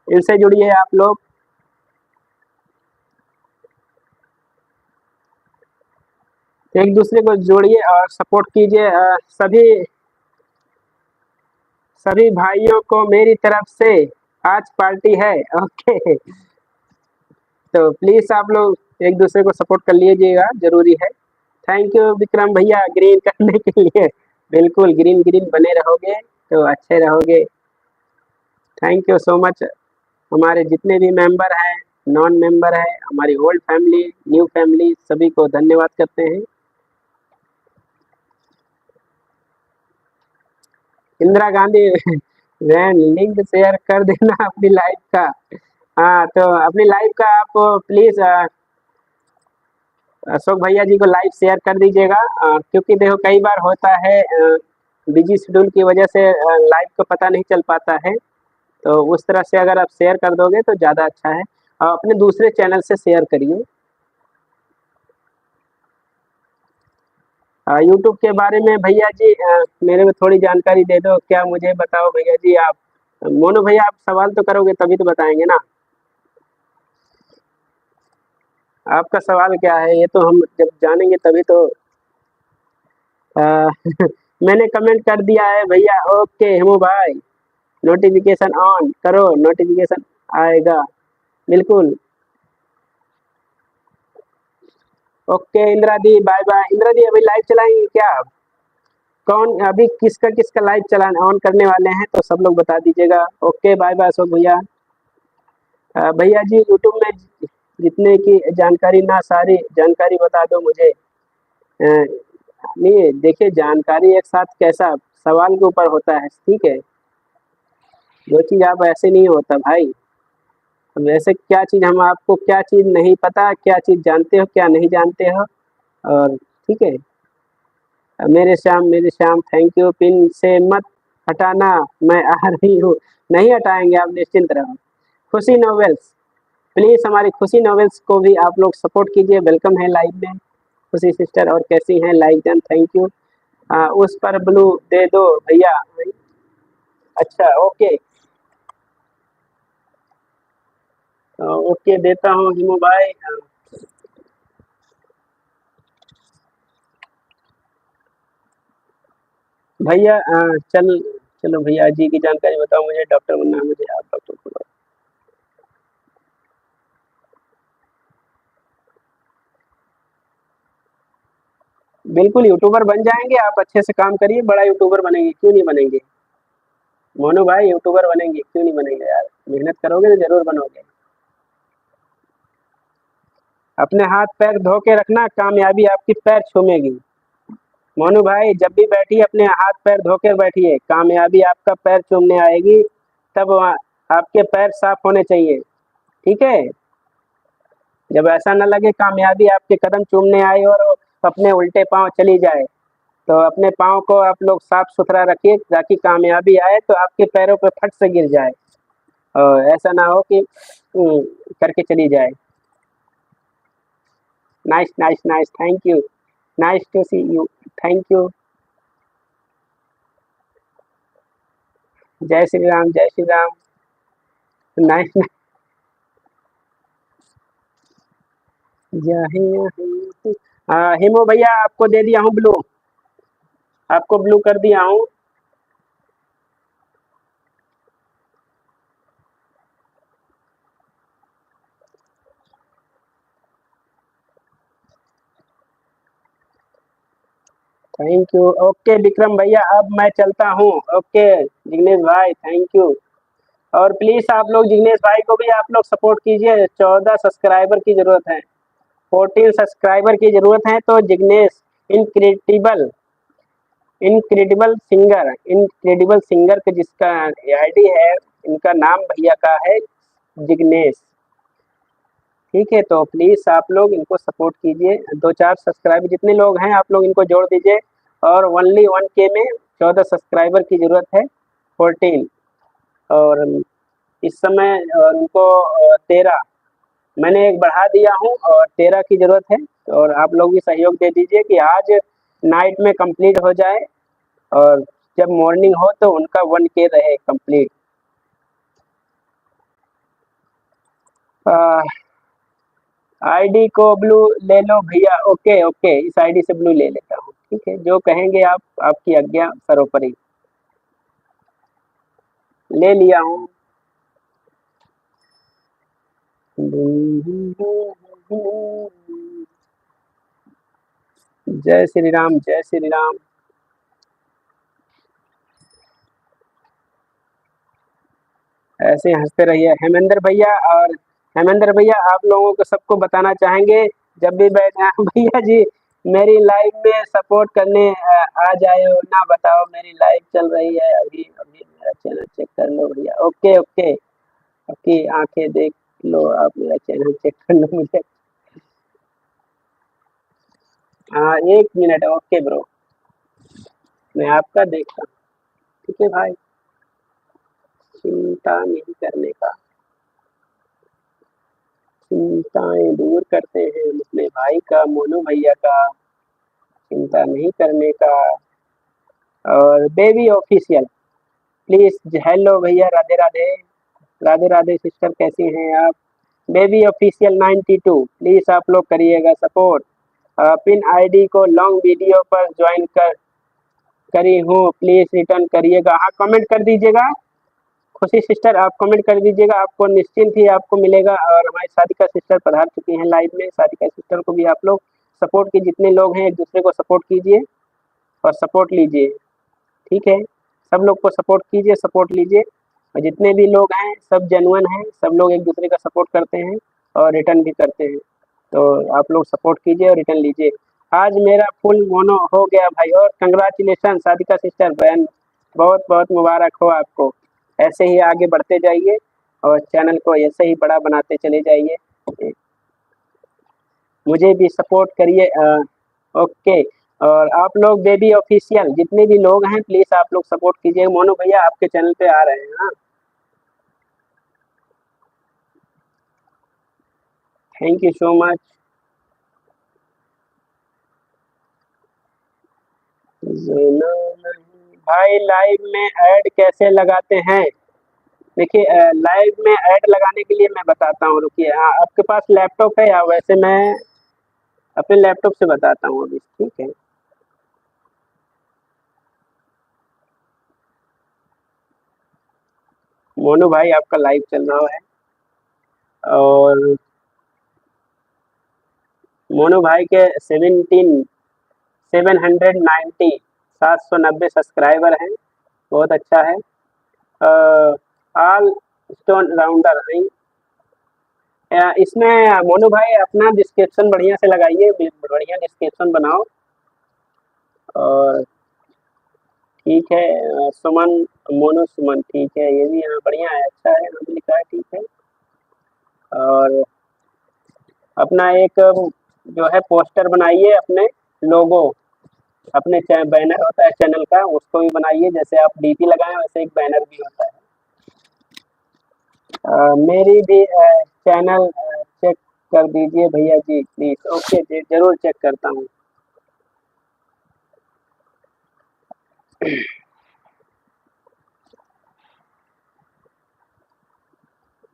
इनसे जुड़िए आप लोग। एक दूसरे को जोड़िए और सपोर्ट कीजिए। सभी सभी भाइयों को मेरी तरफ से आज पार्टी है। ओके, तो प्लीज आप लोग एक दूसरे को सपोर्ट कर लीजिएगा, जरूरी है। थैंक यू विक्रम भैया ग्रीन करने के लिए। बिल्कुल, ग्रीन ग्रीन बने रहोगे तो अच्छे रहोगे। Thank you so much. हमारे जितने भी मेंबर हैं, नॉन मेंबर है, हमारी ओल्ड फैमिली, न्यू फैमिली, सभी को धन्यवाद करते हैं। इंदिरा गांधी वैन लिंक शेयर कर देना अपनी लाइफ का। हाँ, तो अपनी लाइफ का आप प्लीज अशोक भैया जी को लाइव शेयर कर दीजिएगा। क्योंकि देखो कई बार होता है बिजी शेड्यूल की वजह से लाइव को पता नहीं चल पाता है। तो उस तरह से अगर आप शेयर कर दोगे तो ज़्यादा अच्छा है। और अपने दूसरे चैनल से शेयर करिए। यूट्यूब के बारे में भैया जी मेरे को थोड़ी जानकारी दे दो। क्या मुझे बताओ भैया जी आप। मोनू भैया आप सवाल तो करोगे तभी तो बताएंगे ना। आपका सवाल क्या है ये तो हम जब जानेंगे तभी तो। अ, मैंने कमेंट कर दिया है भैया। ओके हेमू भाई, नोटिफिकेशन ऑन करो, नोटिफिकेशन आएगा बिल्कुल। ओके इंदिरा दी, बाय बाय। इंदिरा दी अभी लाइव चलाएंगे क्या आप? कौन अभी किसका किसका लाइव चला ऑन करने वाले हैं तो सब लोग बता दीजिएगा। ओके बाय बाय अशोक भैया। भैया जी यूट्यूब में जितने की जानकारी ना, सारी जानकारी बता दो मुझे। नहीं देखिए, जानकारी एक साथ कैसा सवाल के ऊपर होता है, ठीक है। जो चीज़ आप ऐसे नहीं होता भाई। अब ऐसे क्या चीज़ हम आपको, क्या चीज़ नहीं पता, क्या चीज़ जानते हो, क्या नहीं जानते हो, और ठीक है। मेरे श्याम थैंक यू। पिन से मत हटाना, मैं आ रही हूँ। नहीं हटाएंगे, आप निश्चिंत रहो। खुशी नॉवेल्स, प्लीज हमारी खुशी नॉवेल्स को भी आप लोग सपोर्ट कीजिए। वेलकम है लाइव में खुशी सिस्टर, और कैसी हैं? Like done, thank you. उस पर ब्लू दे दो भैया। अच्छा ओके, ओके देता हूँ हिमू भाई। भैया चलो भैया जी की जानकारी बताओ मुझे। डॉक्टर बनना है मुझे, आप डॉक्टर को। बिल्कुल यूट्यूबर बन जाएंगे आप, अच्छे से काम करिए, बड़ा यूट्यूबर बनेंगे, क्यों नहीं बनेंगे। मोनू भाई यूट्यूबर बनेंगे, क्यों नहीं बनेंगे यार, मेहनत करोगे तो जरूर बनोगे। अपने हाथ पैर धो के रखना, कामयाबी आपकी पैर छूमेगी। मोनू भाई जब भी बैठिए अपने हाथ पैर धो के बैठिए, कामयाबी आपका पैर चूमने आएगी। तब आपके पैर साफ होने चाहिए, ठीक है। जब ऐसा न लगे कामयाबी आपके कदम चूमने आए और अपने उल्टे पांव चली जाए, तो अपने पाँव को आप लोग साफ सुथरा रखिए ताकि कामयाबी आए तो आपके पैरों पे फट से गिर जाए और ऐसा ना हो कि करके चली जाए। Nice nice nice, thank you, nice to see you, thank you. जय श्री राम, जय श्री राम। नाइस। हिमो भैया आपको दे दिया हूँ ब्लू, आपको ब्लू कर दिया हूँ। Thank you. ओके विक्रम भैया अब मैं चलता हूँ। ओके जिग्नेश भाई थैंक यू। और प्लीज आप लोग जिग्नेश भाई को भी आप लोग सपोर्ट कीजिए, 14 सब्सक्राइबर की जरूरत है, 14 सब्सक्राइबर की जरूरत है। तो जिग्नेश इनक्रेडिबल इनक्रेडिबल सिंगर का जिसका आईडी है, इनका नाम भैया का है जिग्नेश, ठीक है। तो प्लीज आप लोग इनको सपोर्ट कीजिए, 2-4 सब्सक्राइबर जितने लोग हैं आप लोग इनको जोड़ दीजिए। और ओनली 1K में 14 सब्सक्राइबर की जरूरत है, 14। और इस समय उनको 13 मैंने एक बढ़ा दिया हूँ और 13 की जरूरत है। और आप लोग भी सहयोग दे दीजिए कि आज नाइट में कंप्लीट हो जाए और जब मॉर्निंग हो तो उनका 1K रहे कंप्लीट। आईडी को ब्लू ले लो भैया। ओके ओके, इस आईडी से ब्लू ले लेता हूँ, ठीक है। जो कहेंगे आप, आपकी आज्ञा सर्वोपरि। ले लिया हूँ। जय श्री राम, जय श्री राम। ऐसे हंसते रहिए हेमेंद्र भैया। और हेमेंद्र भैया आप लोगों को सबको बताना चाहेंगे, जब भी बैठे भैया जी मेरी लाइव में सपोर्ट करने आ जाए हो ना, बताओ मेरी लाइव चल रही है अभी अभी, मेरा चैनल चेक कर लो भैया। ओके ओके, आपकी आंखें देख लो, आप मेरा चैनल चेक कर लो मुझे। हाँ 1 मिनट, ओके ब्रो, मैं आपका देखता हूँ, ठीक है भाई। चिंता नहीं करने का, चिंताएं दूर करते हैं अपने भाई का, मोनू भैया का, चिंता नहीं करने का। और बेबी ऑफिशियल प्लीज, हेलो भैया, राधे राधे, राधे राधे सिस्टर, कैसी हैं आप। बेबी ऑफिशियल 92 प्लीज आप लोग करिएगा सपोर्ट। पिन आईडी को लॉन्ग वीडियो पर ज्वाइन करी हूँ, प्लीज रिटर्न करिएगा। हाँ कमेंट कर दीजिएगा, खुशी सिस्टर आप कमेंट कर दीजिएगा, आपको निश्चिंत ही आपको मिलेगा। और हमारी साधिका सिस्टर पधार चुकी हैं लाइव में, साधिका सिस्टर को भी आप लोग सपोर्ट की, जितने लोग हैं एक दूसरे को सपोर्ट कीजिए और सपोर्ट लीजिए, ठीक है। सब लोग को सपोर्ट कीजिए, सपोर्ट लीजिए। और जितने भी लोग हैं सब जेन्युइन हैं, सब लोग एक दूसरे का सपोर्ट करते हैं और रिटर्न भी करते हैं। तो आप लोग सपोर्ट कीजिए और रिटर्न लीजिए। आज मेरा फुल मोनो हो गया भाई, और कंग्रेचुलेसन साधिका सिस्टर, बहन बहुत बहुत मुबारक हो आपको। ऐसे ही आगे बढ़ते जाइए और चैनल को ऐसे ही बड़ा बनाते चले जाइए, मुझे भी सपोर्ट करिए। ओके। और आप लोग बेबी ऑफिशियल जितने भी लोग हैं प्लीज आप लोग सपोर्ट कीजिए। मोनू भैया आपके चैनल पे आ रहे हैं, हाँ थैंक यू सो मच। भाई लाइव में ऐड कैसे लगाते हैं। देखिए लाइव में ऐड लगाने के लिए मैं बताता हूँ, रुकिए। हाँ आपके पास लैपटॉप है या, वैसे मैं अपने लैपटॉप से बताता हूँ अभी, ठीक है। मोनू भाई आपका लाइव चल रहा है और मोनू भाई के 790 सब्सक्राइबर हैं, बहुत अच्छा है। ऑल स्टोन राउंडर हैं, इसमें मोनू भाई अपना डिस्क्रिप्शन बढ़िया से लगाइए, बढ़िया डिस्क्रिप्शन बनाओ। और ठीक है, सुमन, मोनू सुमन, ठीक है, ये भी यहाँ बढ़िया है, अच्छा है, नाम लिखा है, ठीक है। और अपना एक जो है पोस्टर बनाइए, अपने लोगो, अपने बैनर होता है चैनल का, उसको भी बनाइए, जैसे आप डीपी लगाएं वैसे एक बैनर भी होता है। मेरी भी चैनल चेक कर दीजिए भैया जी प्लीज। ओके जी, जरूर चेक करता हूँ।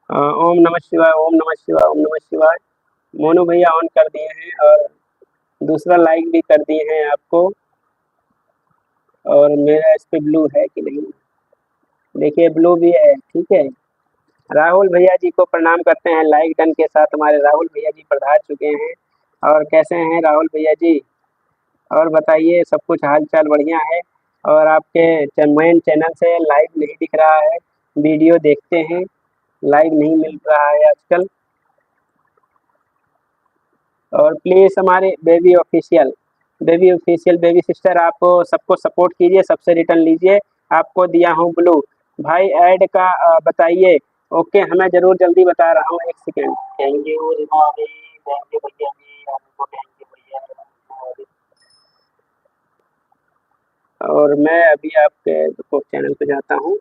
ओम नमः शिवाय, ओम नमः शिवाय, ओम नमः शिवाय। मोनू भैया ऑन कर दिए हैं और दूसरा लाइक भी कर दिए हैं आपको। और मेरा इस पे ब्लू है कि नहीं, देखिए ब्लू भी है, ठीक है। राहुल भैया जी को प्रणाम करते हैं, लाइक डन के साथ हमारे राहुल भैया जी पधार चुके हैं। और कैसे हैं राहुल भैया जी, और बताइए, सब कुछ हाल चाल बढ़िया है? और आपके मेन चैनल से लाइव नहीं दिख रहा है, वीडियो देखते हैं, लाइव नहीं मिल रहा है आजकल। और प्लीज़ हमारे बेबी ऑफिशियल बेबी सिस्टर, आप सबको सपोर्ट कीजिए, सबसे रिटर्न लीजिए, आपको दिया हूँ ब्लू। भाई ऐड का बताइए। ओके, हमें ज़रूर जल्दी बता रहा हूँ, एक सेकेंड। थैंक यू भैया जी, आपको थैंक यू भैया। और मैं अभी आपके चैनल पे जाता हूँ।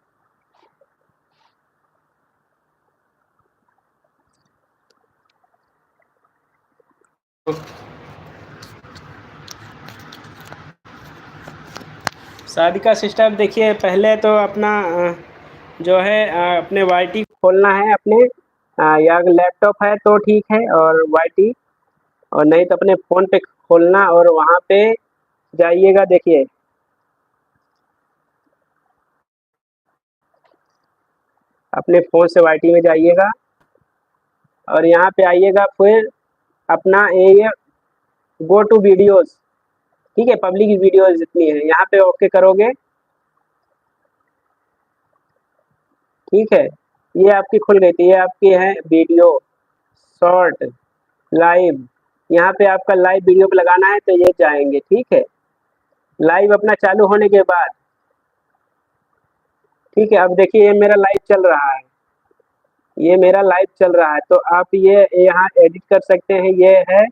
साधिका सिस्टर, देखिए पहले तो अपना जो है अपने वाईटी खोलना है अपने, या अगर लैपटॉप है तो ठीक है, और वाईटी, और नहीं तो अपने फ़ोन पे खोलना और वहाँ पे जाइएगा। देखिए अपने फ़ोन से वाईटी में जाइएगा और यहाँ पे आइएगा, फिर अपना ये गो टू वीडियोज़, ठीक है, पब्लिक वीडियोज़ जितनी है यहाँ पे ओके करोगे, ठीक है। ये आपकी खुल गई थी, ये आपकी है वीडियो, शॉर्ट, लाइव। यहाँ पे आपका लाइव वीडियो पे लगाना है तो ये जाएंगे, ठीक है। लाइव अपना चालू होने के बाद, ठीक है, अब देखिए ये मेरा लाइव चल रहा है, ये मेरा लाइव चल रहा है, तो आप ये यहाँ एडिट कर सकते हैं। ये है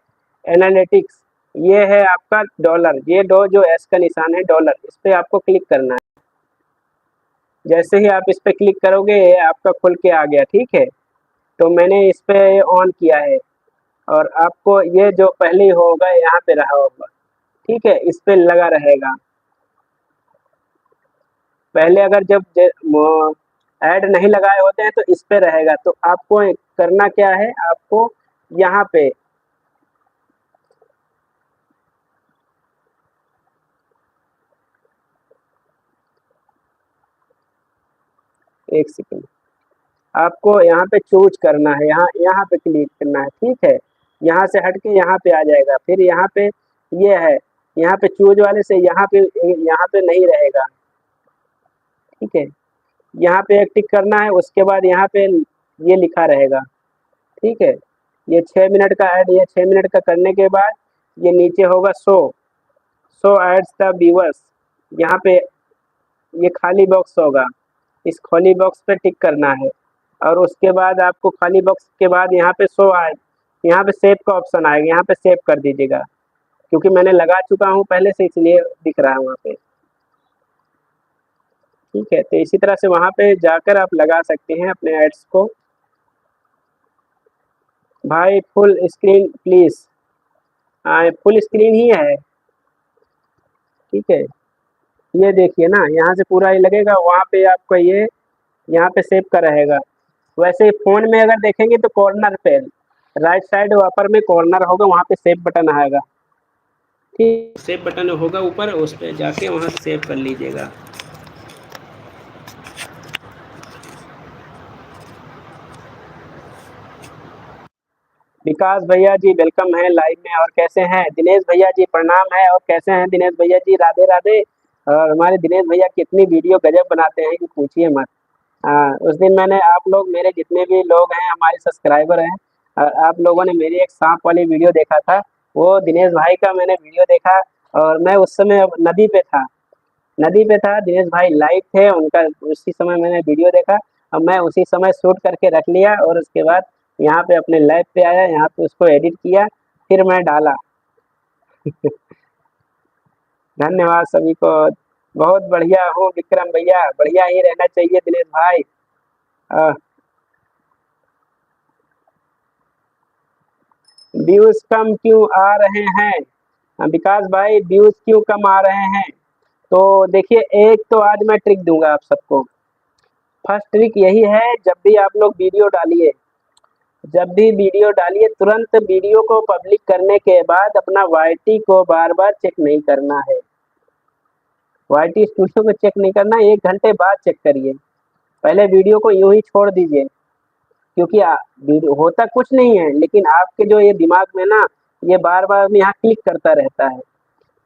एनालिटिक्स, ये है आपका डॉलर, ये दो जो एस का निशान है डॉलर, इस पे आपको क्लिक करना है। जैसे ही आप इस पे क्लिक करोगे ये आपका खुल के आ गया, ठीक है। तो मैंने इस पे ऑन किया है, और आपको ये जो पहले ही होगा यहाँ पे रहा होगा, ठीक है, इस पे लगा रहेगा। पहले अगर जब ऐड नहीं लगाए होते हैं तो इस पे रहेगा। तो आपको करना क्या है, आपको यहाँ पे एक सेकंड, आपको यहाँ पे चूज करना है, यहाँ यहाँ पे क्लिक करना है, ठीक है। यहाँ से हट के यहाँ पे आ जाएगा, फिर यहाँ पे ये है, यहाँ पे चूज वाले से यहाँ पे नहीं रहेगा, ठीक है। यहाँ पे एक टिक करना है, उसके बाद यहाँ पे ये लिखा रहेगा, ठीक है। ये 6 मिनट का ऐड, ये 6 मिनट का करने के बाद ये नीचे होगा शो एड्स द व्यूअर्स, यहाँ पे ये खाली बॉक्स होगा, इस खाली बॉक्स पे टिक करना है। और उसके बाद आपको खाली बॉक्स के बाद यहाँ पे शो आए, यहाँ पे सेव का ऑप्शन आएगा, यहाँ पे सेव कर दीजिएगा, क्योंकि मैंने लगा चुका हूँ पहले से, इसलिए दिख रहा है वहाँ पे, ठीक है। तो इसी तरह से वहाँ पे जाकर आप लगा सकते हैं अपने एड्स को। भाई फुल स्क्रीन प्लीज़, हाँ फुल स्क्रीन ही है, ठीक है। ये देखिए ना, यहाँ से पूरा ये लगेगा, वहाँ पे आपको ये यहाँ पे सेव का रहेगा। वैसे ही फ़ोन में अगर देखेंगे तो कॉर्नर पे राइट साइड ऊपर में कॉर्नर होगा, वहाँ पे सेव बटन आएगा, ठीक, सेव बटन होगा ऊपर, उस पर जाके वहाँ सेव कर लीजिएगा। विकास भैया जी वेलकम है लाइव में। और कैसे हैं दिनेश भैया जी, प्रणाम है। और कैसे हैं दिनेश भैया जी, राधे राधे। और हमारे दिनेश भैया कितनी वीडियो गजब बनाते हैं कि पूछिए मत। हाँ, उस दिन मैंने, आप लोग मेरे जितने भी लोग हैं हमारे सब्सक्राइबर हैं, और आप लोगों ने मेरी एक सांप वाली वीडियो देखा था, वो दिनेश भाई का मैंने वीडियो देखा और मैं उस समय नदी पे था, दिनेश भाई लाइव थे, उनका उसी समय मैंने वीडियो देखा और मैं उसी समय शूट करके रख लिया और उसके बाद यहाँ पे अपने लैब पे आया, यहाँ पे उसको एडिट किया, फिर मैं डाला। धन्यवाद सभी को। बहुत बढ़िया हूँ विक्रम भैया, बढ़िया ही रहना चाहिए दिनेश भाई। व्यूज कम क्यों आ रहे हैं विकास भाई, व्यूज क्यों कम आ रहे हैं? तो देखिए, एक तो आज मैं ट्रिक दूंगा आप सबको। फर्स्ट ट्रिक यही है, जब भी वीडियो डालिए तुरंत वीडियो को पब्लिक करने के बाद अपना वाईटी को बार बार चेक नहीं करना है, वाईटी स्टूडियो को चेक नहीं करना, 1 घंटे बाद चेक करिए। पहले वीडियो को यूं ही छोड़ दीजिए, क्योंकि होता कुछ नहीं है, लेकिन आपके जो ये दिमाग में ना, ये बार बार यहाँ क्लिक करता रहता है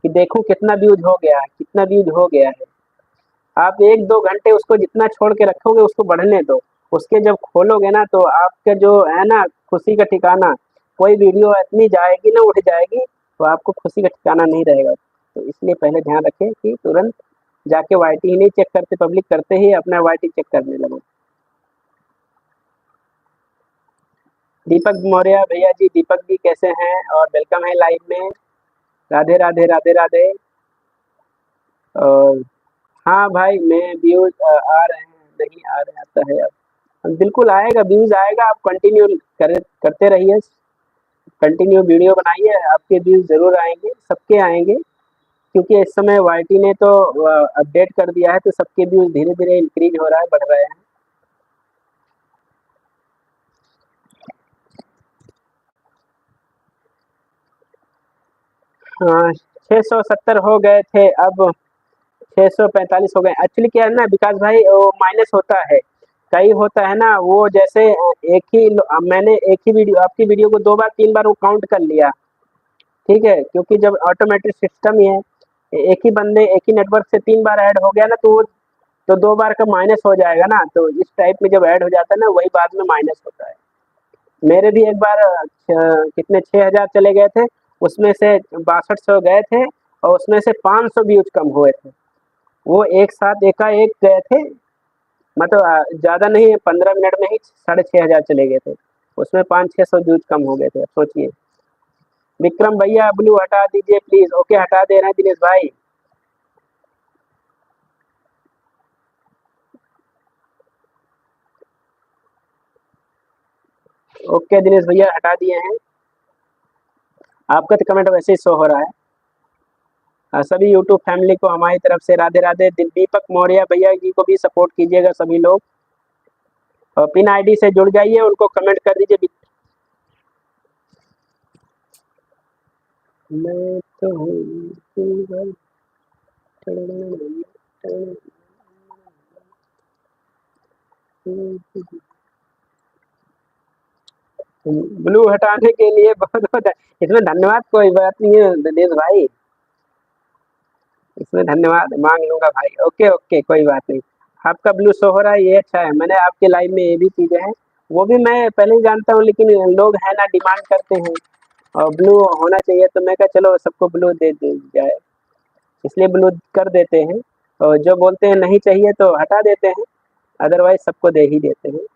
कि देखो कितना व्यूज हो गया है, कितना व्यूज हो गया है। आप 1-2 घंटे उसको जितना छोड़ के रखोगे उसको बढ़ने दो, उसके जब खोलोगे ना तो आपके जो है ना खुशी का ठिकाना, कोई वीडियो इतनी जाएगी ना, उठ जाएगी, तो आपको खुशी का ठिकाना नहीं रहेगा। तो इसलिए पहले ध्यान रखें कि तुरंत जाके वाईटी ही नहीं चेक करते, पब्लिक करते ही अपना वाईटी चेक करने लगो। दीपक मौर्य भैया जी, दीपक जी कैसे हैं और वेलकम है लाइव में। राधे राधे राधे राधे। और हाँ भाई, मैं व्यूज आ रहे हैं, नहीं आ रहे आता है अब, बिल्कुल आएगा, व्यूज आएगा, आप कंटिन्यू करते रहिए, कंटिन्यू वीडियो बनाइए, आपके व्यूज जरूर आएंगे, सबके आएंगे, क्योंकि इस समय वाईटी ने तो अपडेट कर दिया है, तो सबके व्यूज धीरे धीरे इंक्रीज हो रहा है, बढ़ रहे हैं। हाँ, 670 हो गए थे, अब 645 हो गए। एक्चुअली क्या है ना विकास भाई, वो माइनस होता है, कई होता है ना, वो जैसे मैंने एक ही वीडियो, आपकी वीडियो को 2 बार 3 बार वो काउंट कर लिया, ठीक है, क्योंकि जब ऑटोमेटिक सिस्टम ही है, एक ही बंदे एक ही नेटवर्क से 3 बार ऐड हो गया ना, तो 2 बार का माइनस हो जाएगा ना, तो इस टाइप में जब ऐड हो जाता है ना, वही बाद में माइनस होता है। मेरे भी एक बार कितने 6,000 चले गए थे, उसमें से 6200 गए थे और उसमें से 500 व्यूज कम हुए थे, वो एक साथ एकाएक गए थे, मतलब ज़्यादा नहीं, 15 मिनट में ही 6,500 चले गए थे, उसमें 500-600 व्यूज कम हो गए थे। अब सोचिए। विक्रम भैया, ब्लू हटा दीजिए प्लीज। ओके, हटा दे रहे हैं दिनेश भाई। ओके दिनेश भैया, हटा दिए हैं, आपका तो कमेंट वैसे ही शो हो रहा है। सभी यूट्यूब फैमिली को हमारी तरफ से राधे राधे। दीपक मौर्य भैया जी को भी सपोर्ट कीजिएगा सभी लोग, और पिन आईडी से जुड़ जाइए, उनको कमेंट कर दीजिए। मैं तो हूँ ब्लू हटाने के लिए बहुत बहुत इसमें धन्यवाद, कोई बात नहीं है दिनेश भाई, इसमें धन्यवाद मांग लूंगा भाई। ओके ओके, कोई बात नहीं। आपका ब्लू शो हो रहा है, ये अच्छा है, मैंने आपके लाइव में ये भी चीजें हैं, वो भी मैं पहले ही जानता हूँ, लेकिन लोग है ना डिमांड करते हैं और ब्लू होना चाहिए, तो मैं कहा चलो सबको ब्लू दे दी जाए, इसलिए ब्लू कर देते हैं, और जो बोलते हैं नहीं चाहिए तो हटा देते हैं, अदरवाइज सबको दे ही देते हैं।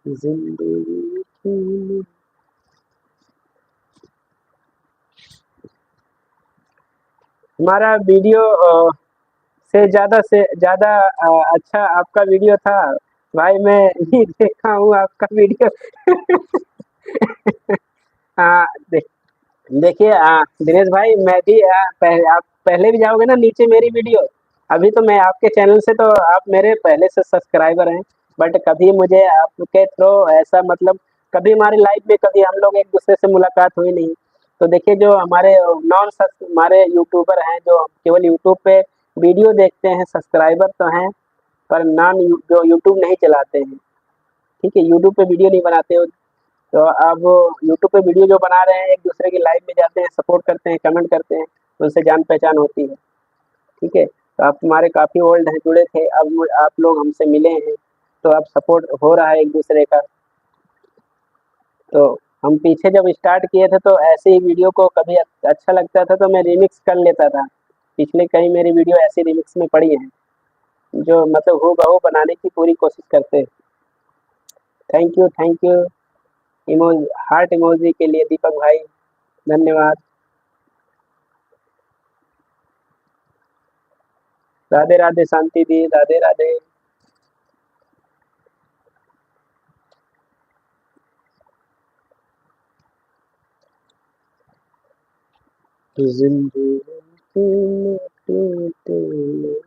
जिंदगी की हमारा वीडियो से ज़्यादा अच्छा आपका वीडियो था भाई, मैं भी देखा हूँ आपका वीडियो। हाँ, देखिए दिनेश भाई, मैं भी आप पहले भी जाओगे ना नीचे मेरी वीडियो, अभी तो मैं आपके चैनल से, तो आप मेरे पहले से सब्सक्राइबर हैं, बट कभी मुझे आपके थ्रू ऐसा, मतलब कभी हमारे लाइफ में कभी हम लोग एक दूसरे से मुलाकात हुई नहीं। तो देखिए, जो हमारे नॉन हमारे यूट्यूबर हैं, जो केवल यूट्यूब पे वीडियो देखते हैं, सब्सक्राइबर तो हैं, पर जो यूट्यूब नहीं चलाते हैं, ठीक है, यूट्यूब पे वीडियो नहीं बनाते हो, तो अब यूट्यूब पे वीडियो जो बना रहे हैं, एक दूसरे की लाइव में जाते हैं, सपोर्ट करते हैं, कमेंट करते हैं, उनसे जान पहचान होती है, ठीक है। तो आप हमारे काफ़ी ओल्ड हैं, जुड़े थे, अब आप लोग हमसे मिले हैं, तो अब सपोर्ट हो रहा है एक दूसरे का। तो हम पीछे जब स्टार्ट किए थे तो ऐसे ही वीडियो को कभी अच्छा लगता था तो मैं रिमिक्स कर लेता था। पिछले कई मेरी वीडियो ऐसी रिमिक्स में पड़ी हैं, जो मतलब हूबहू बनाने की पूरी कोशिश करते हैं। थैंक यू इमोज हार्ट इमोजी के लिए दीपक भाई, धन्यवाद। राधे राधे शांति दी, राधे राधे। जिंदगी में प्यार कर ले।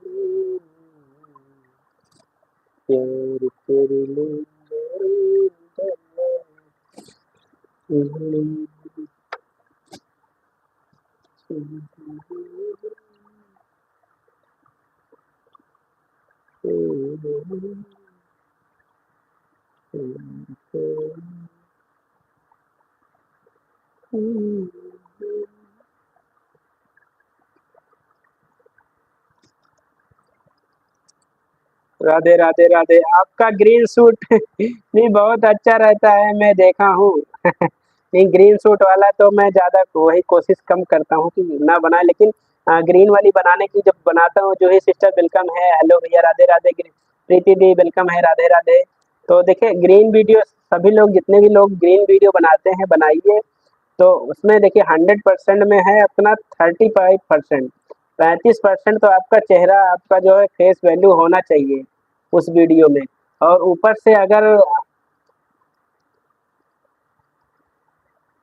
राधे राधे राधे। आपका ग्रीन सूट भी बहुत अच्छा रहता है, मैं देखा हूँ। नहीं, ग्रीन सूट वाला तो मैं ज़्यादा वही कोशिश कम करता हूँ कि ना बनाए, लेकिन ग्रीन वाली बनाने की जब बनाता हूँ, जो ही सिस्टर वेलकम है, हेलो भैया, राधे राधे। प्रीति दी वेलकम है, राधे राधे। तो देखिए ग्रीन वीडियो सभी लोग, जितने भी लोग ग्रीन वीडियो बनाते हैं बनाइए, तो उसमें देखिए 100% में है अपना 35%। 35% तो आपका चेहरा, आपका जो है फेस वैल्यू होना चाहिए उस वीडियो में। और ऊपर से अगर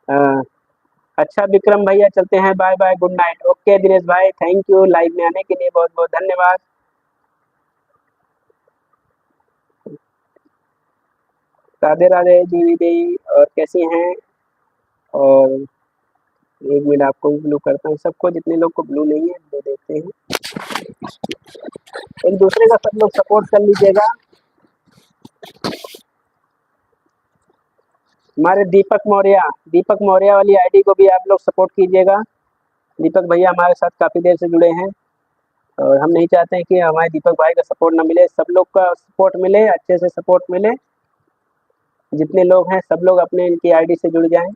अ, अच्छा विक्रम भैया, चलते हैं, bye bye, good night. Okay Dinesh भाई, थैंक यू लाइव में आने के लिए, बहुत बहुत धन्यवाद। राधे राधे जीवी दी, और कैसी हैं? और एक मिनट आपको भी ब्लू करता हूँ, सबको, जितने लोग को ब्लू नहीं है वो देखते हैं। एक दूसरे का सब लोग सपोर्ट कर लीजिएगा। हमारे दीपक मौर्य वाली आईडी को भी आप लोग सपोर्ट कीजिएगा। दीपक भैया हमारे साथ काफ़ी देर से जुड़े हैं, और हम नहीं चाहते हैं कि हमारे दीपक भाई का सपोर्ट ना मिले, सब लोग का सपोर्ट मिले, अच्छे से सपोर्ट मिले। जितने लोग हैं सब लोग अपने इनकी आईडी से जुड़ जाएं।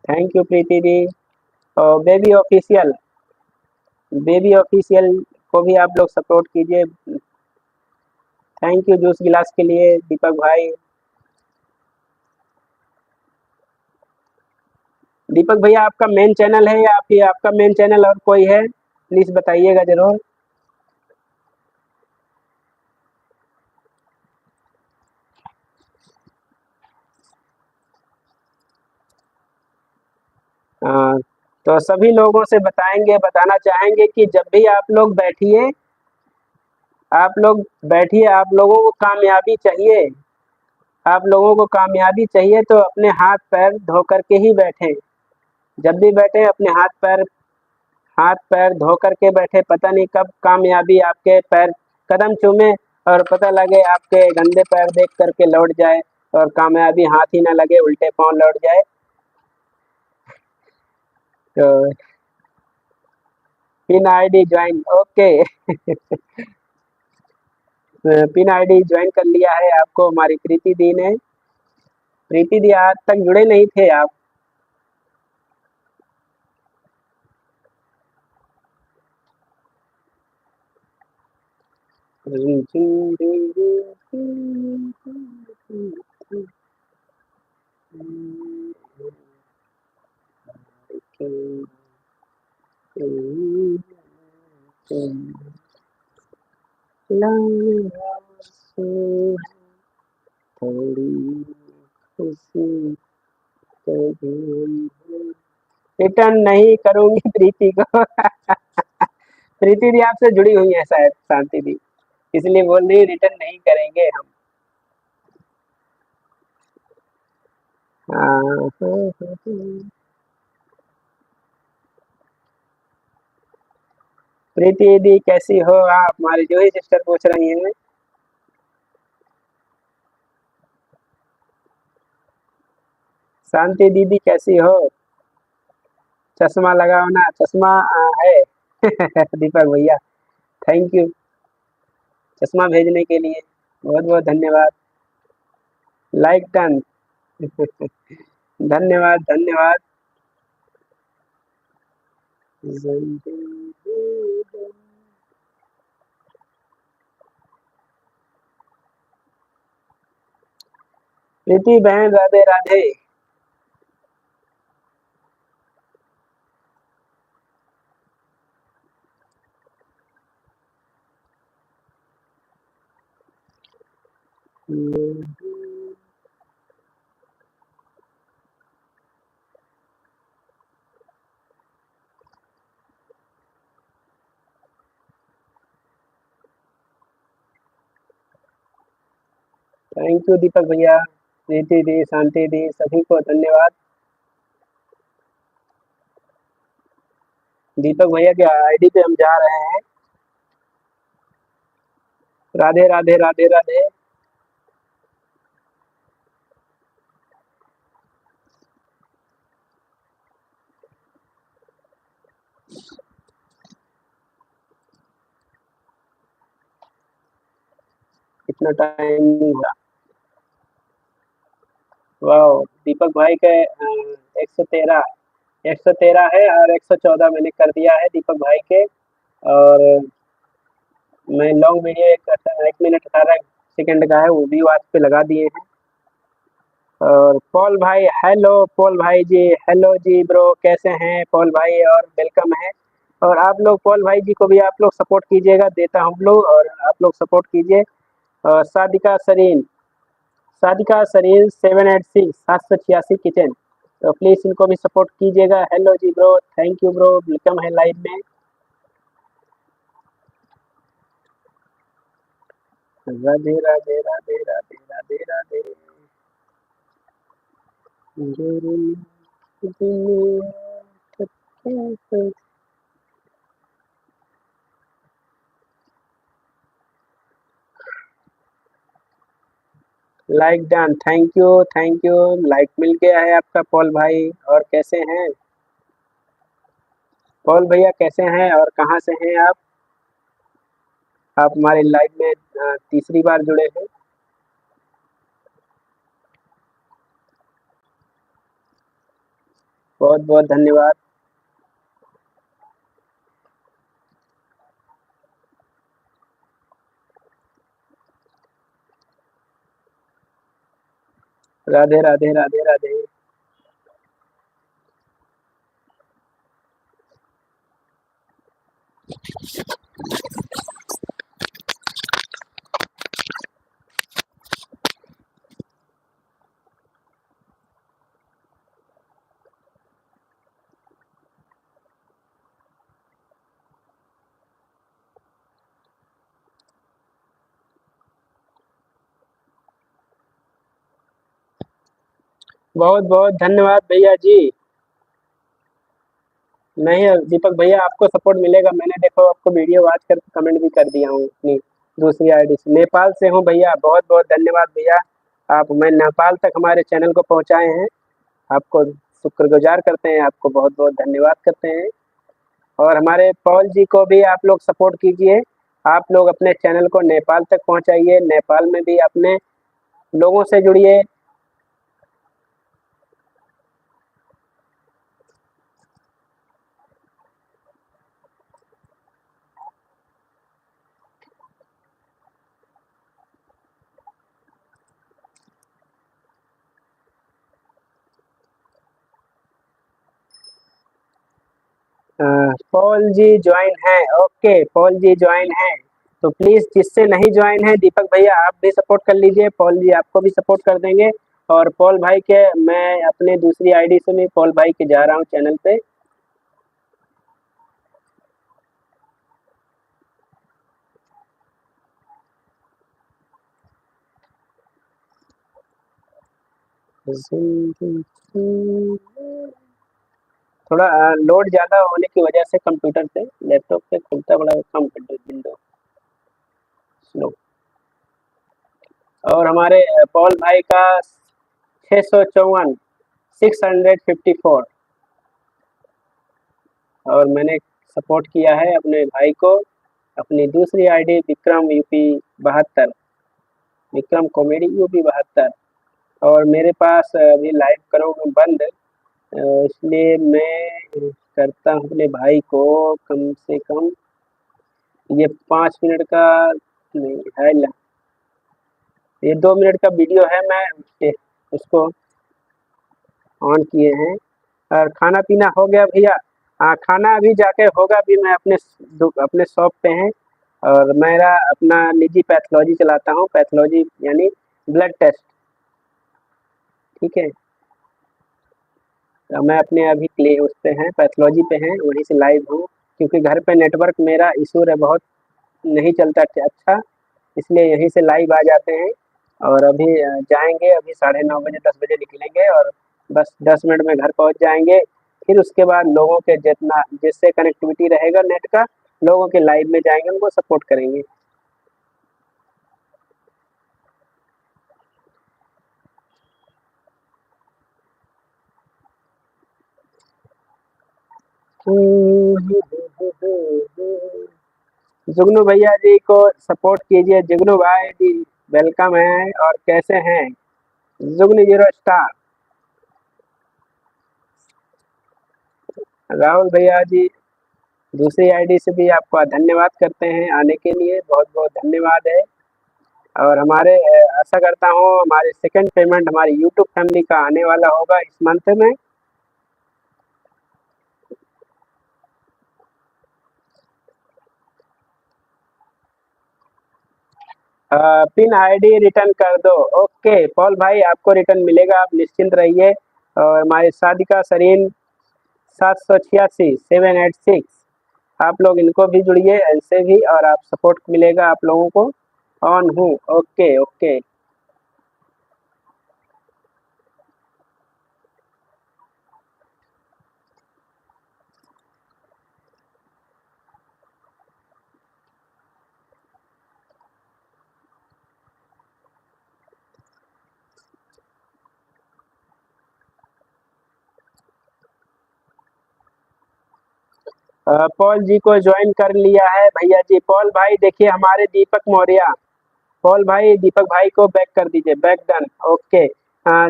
थैंक यू प्रीति दी। और बेबी ऑफिशियल को भी आप लोग सपोर्ट कीजिए। थैंक यू जूस गिलास के लिए दीपक भाई। दीपक भैया आपका मेन चैनल है, या फिर आपका मेन चैनल और कोई है? प्लीज़ बताइएगा ज़रूर। हाँ, तो सभी लोगों से बताना चाहेंगे कि जब भी आप लोग बैठिए, आप लोगों को कामयाबी चाहिए, आप लोगों को कामयाबी चाहिए, तो अपने हाथ पैर धो करके ही बैठें। जब भी बैठे अपने हाथ पैर धो करके बैठे, पता नहीं कब कामयाबी आपके पैर कदम चूमे, और पता लगे आपके गंदे पैर देख करके लौट जाए, और कामयाबी हाथ ही ना लगे, उल्टे पाँव लौट जाए। तो pin ID join, okay. Pin ID join कर लिया है आपको हमारी प्रीति दी ने। प्रीति दी आज तक जुड़े नहीं थे आप। थोड़ी खुशी रिटर्न नहीं करूंगी प्रीति को। प्रीति दी आपसे जुड़ी हुई है शायद, शांति दी, इसलिए बोल रही रिटर्न नहीं करेंगे हम। हाँ, प्रीति दी कैसी हो आप? हमारी जो ही सिस्टर पूछ रही हैं। शांति दीदी कैसी हो? चश्मा लगाओ ना, चश्मा है दीपक भैया, थैंक यू चश्मा भेजने के लिए, बहुत बहुत धन्यवाद। लाइक डन धन्यवाद धन्यवाद। प्रीति बहन राधे राधे। थैंक यू दीपक भैया, प्रीति दी, शांति दी, सभी को धन्यवाद। दीपक भैया के आईडी पे हम जा रहे हैं। राधे राधे राधे राधे। कितना टाइम हुआ? वाह, दीपक भाई के 113 113 है और 114 मैंने कर दिया है दीपक भाई के। और मैं लॉन्ग वीडियो 1 मिनट 18 सेकंड का है, वो भी आज पे लगा दिए हैं। और पॉल भाई, हेलो पॉल भाई जी, हेलो जी ब्रो, कैसे हैं पॉल भाई, और वेलकम है। और आप लोग पॉल भाई जी को भी आप लोग सपोर्ट कीजिएगा, देता हम लोग, और आप लोग सपोर्ट कीजिए। सादिका सरीन 786 किचन, तो प्लीज़ इनको भी सपोर्ट कीजिएगा। हेलो जी bro, thank you bro, welcome है लाइव में। Radhe Radhe Radhe Radhe Radhe Radhe. Like done, thank you, like मिल गया है आपका पॉल भाई। और कैसे हैं पॉल भैया, कैसे हैं और कहाँ से हैं आप हमारे लाइव में तीसरी बार जुड़े हैं। बहुत बहुत धन्यवाद। राधे राधे राधे राधे। बहुत बहुत धन्यवाद भैया जी। नहीं दीपक भैया, आपको सपोर्ट मिलेगा, मैंने देखो आपको वीडियो वॉच कर कमेंट भी कर दिया हूँ अपनी दूसरी आईडी से। नेपाल से हूँ भैया, बहुत बहुत धन्यवाद भैया। आप मैं नेपाल तक हमारे चैनल को पहुँचाए हैं, आपको शुक्रगुजार करते हैं, आपको बहुत बहुत धन्यवाद करते हैं। और हमारे पॉल जी को भी आप लोग सपोर्ट कीजिए, आप लोग अपने चैनल को नेपाल तक पहुँचाइए, नेपाल में भी अपने लोगों से जुड़िए। पॉल जी ज्वाइन है, ओके पॉल जी ज्वाइन है, तो प्लीज जिससे नहीं ज्वाइन है दीपक भैया आप भी सपोर्ट कर लीजिए, पॉल जी आपको भी सपोर्ट कर देंगे। और पॉल भाई के मैं अपने दूसरी आईडी से भी पॉल भाई के जा रहा हूँ चैनल पे। थोड़ा लोड ज़्यादा होने की वजह से कंप्यूटर से, लैपटॉप से खुलता बड़ा कम विंडो स्लो। और हमारे पॉल भाई का 654 654। और मैंने सपोर्ट किया है अपने भाई को, अपनी दूसरी ID Vikram UP 72, Vikram comedy UP 72। और मेरे पास अभी लाइव करूँगा बंद, इसलिए मैं करता हूँ अपने भाई को कम से कम ये 5 मिनट का नहीं है, ये 2 मिनट का वीडियो है, मैं उसको ऑन किए हैं। और खाना पीना हो गया भैया? हाँ, खाना अभी जाके होगा, अभी मैं अपने शॉप पे हैं और मेरा अपना निजी पैथोलॉजी चलाता हूँ, पैथोलॉजी यानी ब्लड टेस्ट, ठीक है। तो मैं अपने अभी क्ले उस पे हैं, पैथोलॉजी पे हैं, वहीं से लाइव हूँ, क्योंकि घर पे नेटवर्क मेरा इशू है, बहुत नहीं चलता अच्छा, इसलिए यहीं से लाइव आ जाते हैं। और अभी जाएंगे, अभी 9:30 बजे 10 बजे निकलेंगे और बस 10 मिनट में घर पहुंच जाएंगे। फिर उसके बाद लोगों के जितना जिससे कनेक्टिविटी रहेगा नेट का, लोगों के लाइव में जाएंगे, उनको सपोर्ट करेंगे। जुगनू भैया जी को सपोर्ट कीजिए, जुगनू भाई जी वेलकम है। और कैसे हैं जुगनू जीरो स्टार? राहुल भैया जी दूसरी आईडी से भी आपका धन्यवाद करते हैं आने के लिए, बहुत बहुत धन्यवाद है। और हमारे आशा करता हूँ हमारे सेकंड पेमेंट हमारी यूट्यूब फैमिली का आने वाला होगा इस मंथ में। पिन आईडी रिटर्न कर दो। ओके पॉल भाई, आपको रिटर्न मिलेगा, आप निश्चिंत रहिए। और हमारे सादिका सरीन 786 आप लोग इनको भी जुड़िए ऐसे भी, और आप सपोर्ट मिलेगा आप लोगों को। ऑन हूँ, ओके ओके। पॉल जी को ज्वाइन कर लिया है भैया जी। पॉल भाई देखिए हमारे दीपक मौर्य, पॉल भाई दीपक भाई को बैक कर दीजिए, बैक डन, ओके।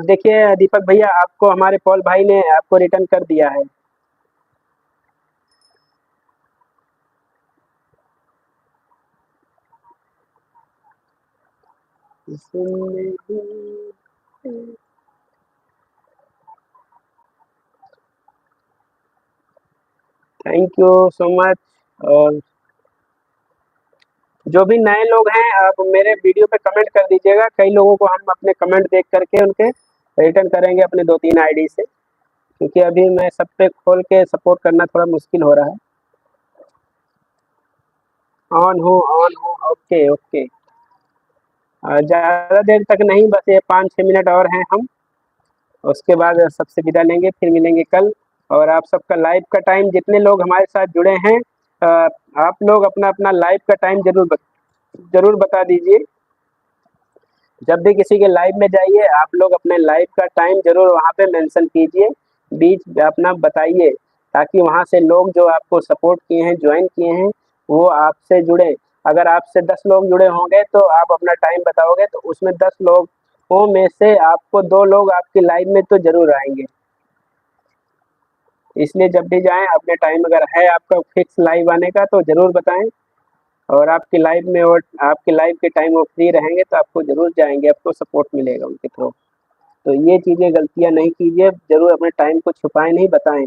देखिए दीपक भैया, आपको हमारे पॉल भाई ने आपको रिटर्न कर दिया है। Thank you so much. और जो भी नए लोग हैं आप मेरे वीडियो पे कमेंट कर दीजिएगा, कई लोगों को हम अपने कमेंट देख करके उनके रिटर्न करेंगे अपने 2-3 आईडी से, क्योंकि अभी मैं सब पे खोल के सपोर्ट करना थोड़ा मुश्किल हो रहा है। ऑन हूँ, ओके ओके। ज़्यादा देर तक नहीं, बस ये 5-6 मिनट और हैं हम, उसके बाद सबसे विदा लेंगे, फिर मिलेंगे कल। और आप सबका लाइव का टाइम, जितने लोग हमारे साथ जुड़े हैं, अ, आप लोग अपना अपना लाइव का टाइम जरूर बता दीजिए। जब भी किसी के लाइव में जाइए आप लोग अपने लाइव का टाइम जरूर वहाँ पे मेंशन कीजिए, बीच अपना बताइए, ताकि वहाँ से लोग जो आपको सपोर्ट किए हैं, ज्वाइन किए हैं, वो आपसे जुड़े। अगर आपसे 10 लोग जुड़े होंगे तो आप अपना टाइम बताओगे, तो उसमें 10 लोगों में से आपको 2 लोग आपकी लाइव में तो जरूर आएंगे। इसलिए जब भी जाएं अपने टाइम, अगर है आपका फिक्स लाइव आने का तो ज़रूर बताएं। और आपकी लाइव में और आपके लाइव के टाइम वो फ्री रहेंगे तो आपको ज़रूर जाएंगे, आपको सपोर्ट मिलेगा उनके थ्रू। तो ये चीज़ें गलतियाँ नहीं कीजिए, ज़रूर अपने टाइम को छुपाएं नहीं, बताएं।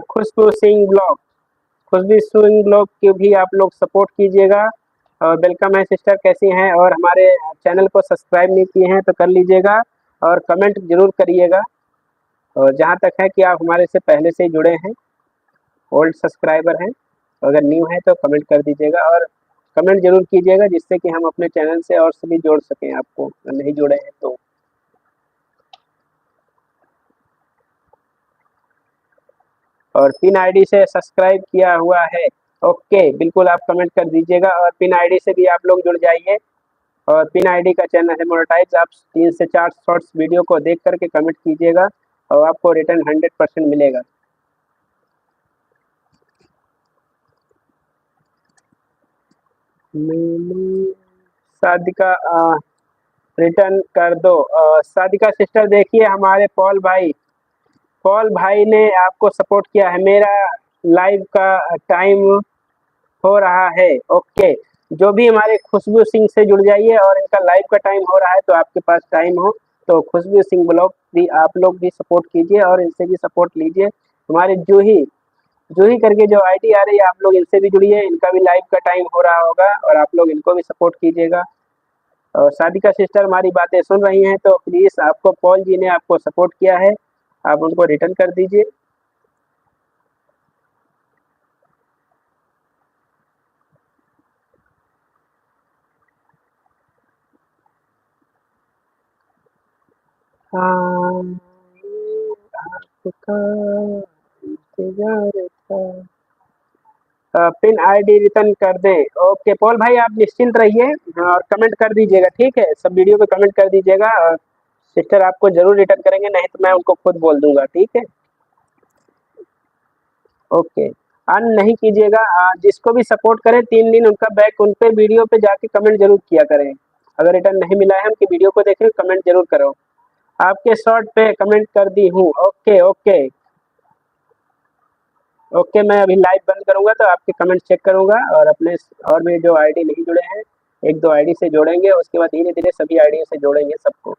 खुशबू सिंह ब्लॉग, खुशबू सिंह ब्लॉग की भी आप लोग सपोर्ट कीजिएगा। और वेलकम है सिस्टर, कैसी हैं? और हमारे चैनल को सब्सक्राइब नहीं किए हैं तो कर लीजिएगा, और कमेंट जरूर करिएगा। और जहाँ तक है कि आप हमारे से पहले से ही जुड़े हैं, ओल्ड सब्सक्राइबर हैं, तो अगर न्यू है तो कमेंट कर दीजिएगा, और कमेंट जरूर कीजिएगा, जिससे कि हम अपने चैनल से और सभी जोड़ सकें आपको, अगर नहीं जुड़े हैं तो। और पिन आईडी से सब्सक्राइब किया हुआ है, ओके बिल्कुल आप कमेंट कर दीजिएगा। और पिन आईडी से भी आप लोग जुड़ जाइए। और पिन आईडी का चैनल है मोनेटाइज। आप 3 से 4 शॉर्ट्स वीडियो को देख करके कमेंट कीजिएगा और आपको रिटर्न 100% मिलेगा। सादिका रिटर्न कर दो। सादिका सिस्टर देखिए, हमारे पॉल भाई ने आपको सपोर्ट किया है। मेरा लाइव का टाइम हो रहा है, ओके। जो भी हमारे खुशबू सिंह से जुड़ जाइए और इनका लाइव का टाइम हो रहा है, तो आपके पास टाइम हो तो खुशबू सिंह ब्लॉग भी आप लोग भी सपोर्ट कीजिए और इनसे भी सपोर्ट लीजिए। हमारे जूही जूही करके जो आईडी आ रही है, आप लोग इनसे भी जुड़िए, इनका भी लाइव का टाइम हो रहा होगा और आप लोग इनको भी सपोर्ट कीजिएगा। और सादिका सिस्टर हमारी बातें सुन रही हैं तो प्लीज़, आपको पॉल जी ने आपको सपोर्ट किया है, आप उनको रिटर्न कर दीजिए। हाँ, आपका इंतजार था। पिन आईडी रिटर्न कर दें, ओके पॉल भाई आप निश्चिंत रहिए और कमेंट कर दीजिएगा, ठीक है। सब वीडियो पे कमेंट कर दीजिएगा और सिस्टर आपको जरूर रिटर्न करेंगे, नहीं तो मैं उनको खुद बोल दूंगा, ठीक है। ओके, अन नहीं कीजिएगा। जिसको भी सपोर्ट करें 3 दिन उनका बैक उन पे वीडियो पे जाके कमेंट जरूर किया करें। अगर रिटर्न नहीं मिला है उनकी वीडियो को देखें, कमेंट जरूर करो। आपके शॉर्ट पे कमेंट कर दी हूँ, ओके ओके ओके। मैं अभी लाइव बंद करूंगा तो आपके कमेंट चेक करूंगा और अपने और भी जो आईडी नहीं जुड़े हैं, 1-2 आईडी से जोड़ेंगे, उसके बाद धीरे धीरे सभी आईडी से जोड़ेंगे सबको।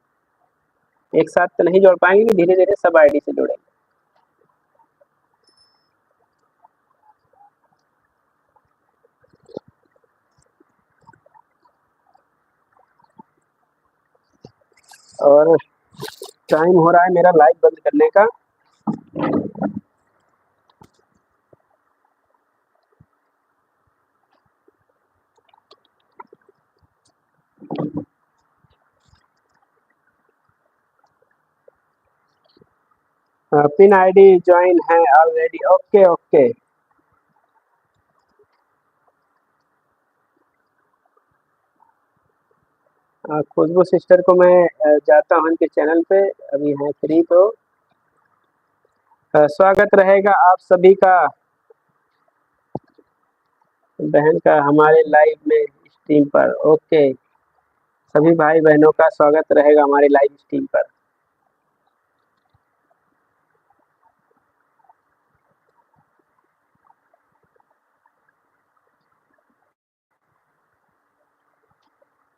एक साथ तो नहीं जोड़ पाएंगे, धीरे धीरे सब आईडी से जोड़ेंगे। और टाइम हो रहा है मेरा लाइव बंद करने का। पिन आईडी ज्वाइन है ऑलरेडी, ओके ओके। खुशबू सिस्टर को मैं जाता हूँ इनके चैनल पे, अभी हैं फ्री तो स्वागत रहेगा आप सभी का, बहन का हमारे लाइव में स्ट्रीम पर, ओके। सभी भाई बहनों का स्वागत रहेगा हमारे लाइव स्ट्रीम पर।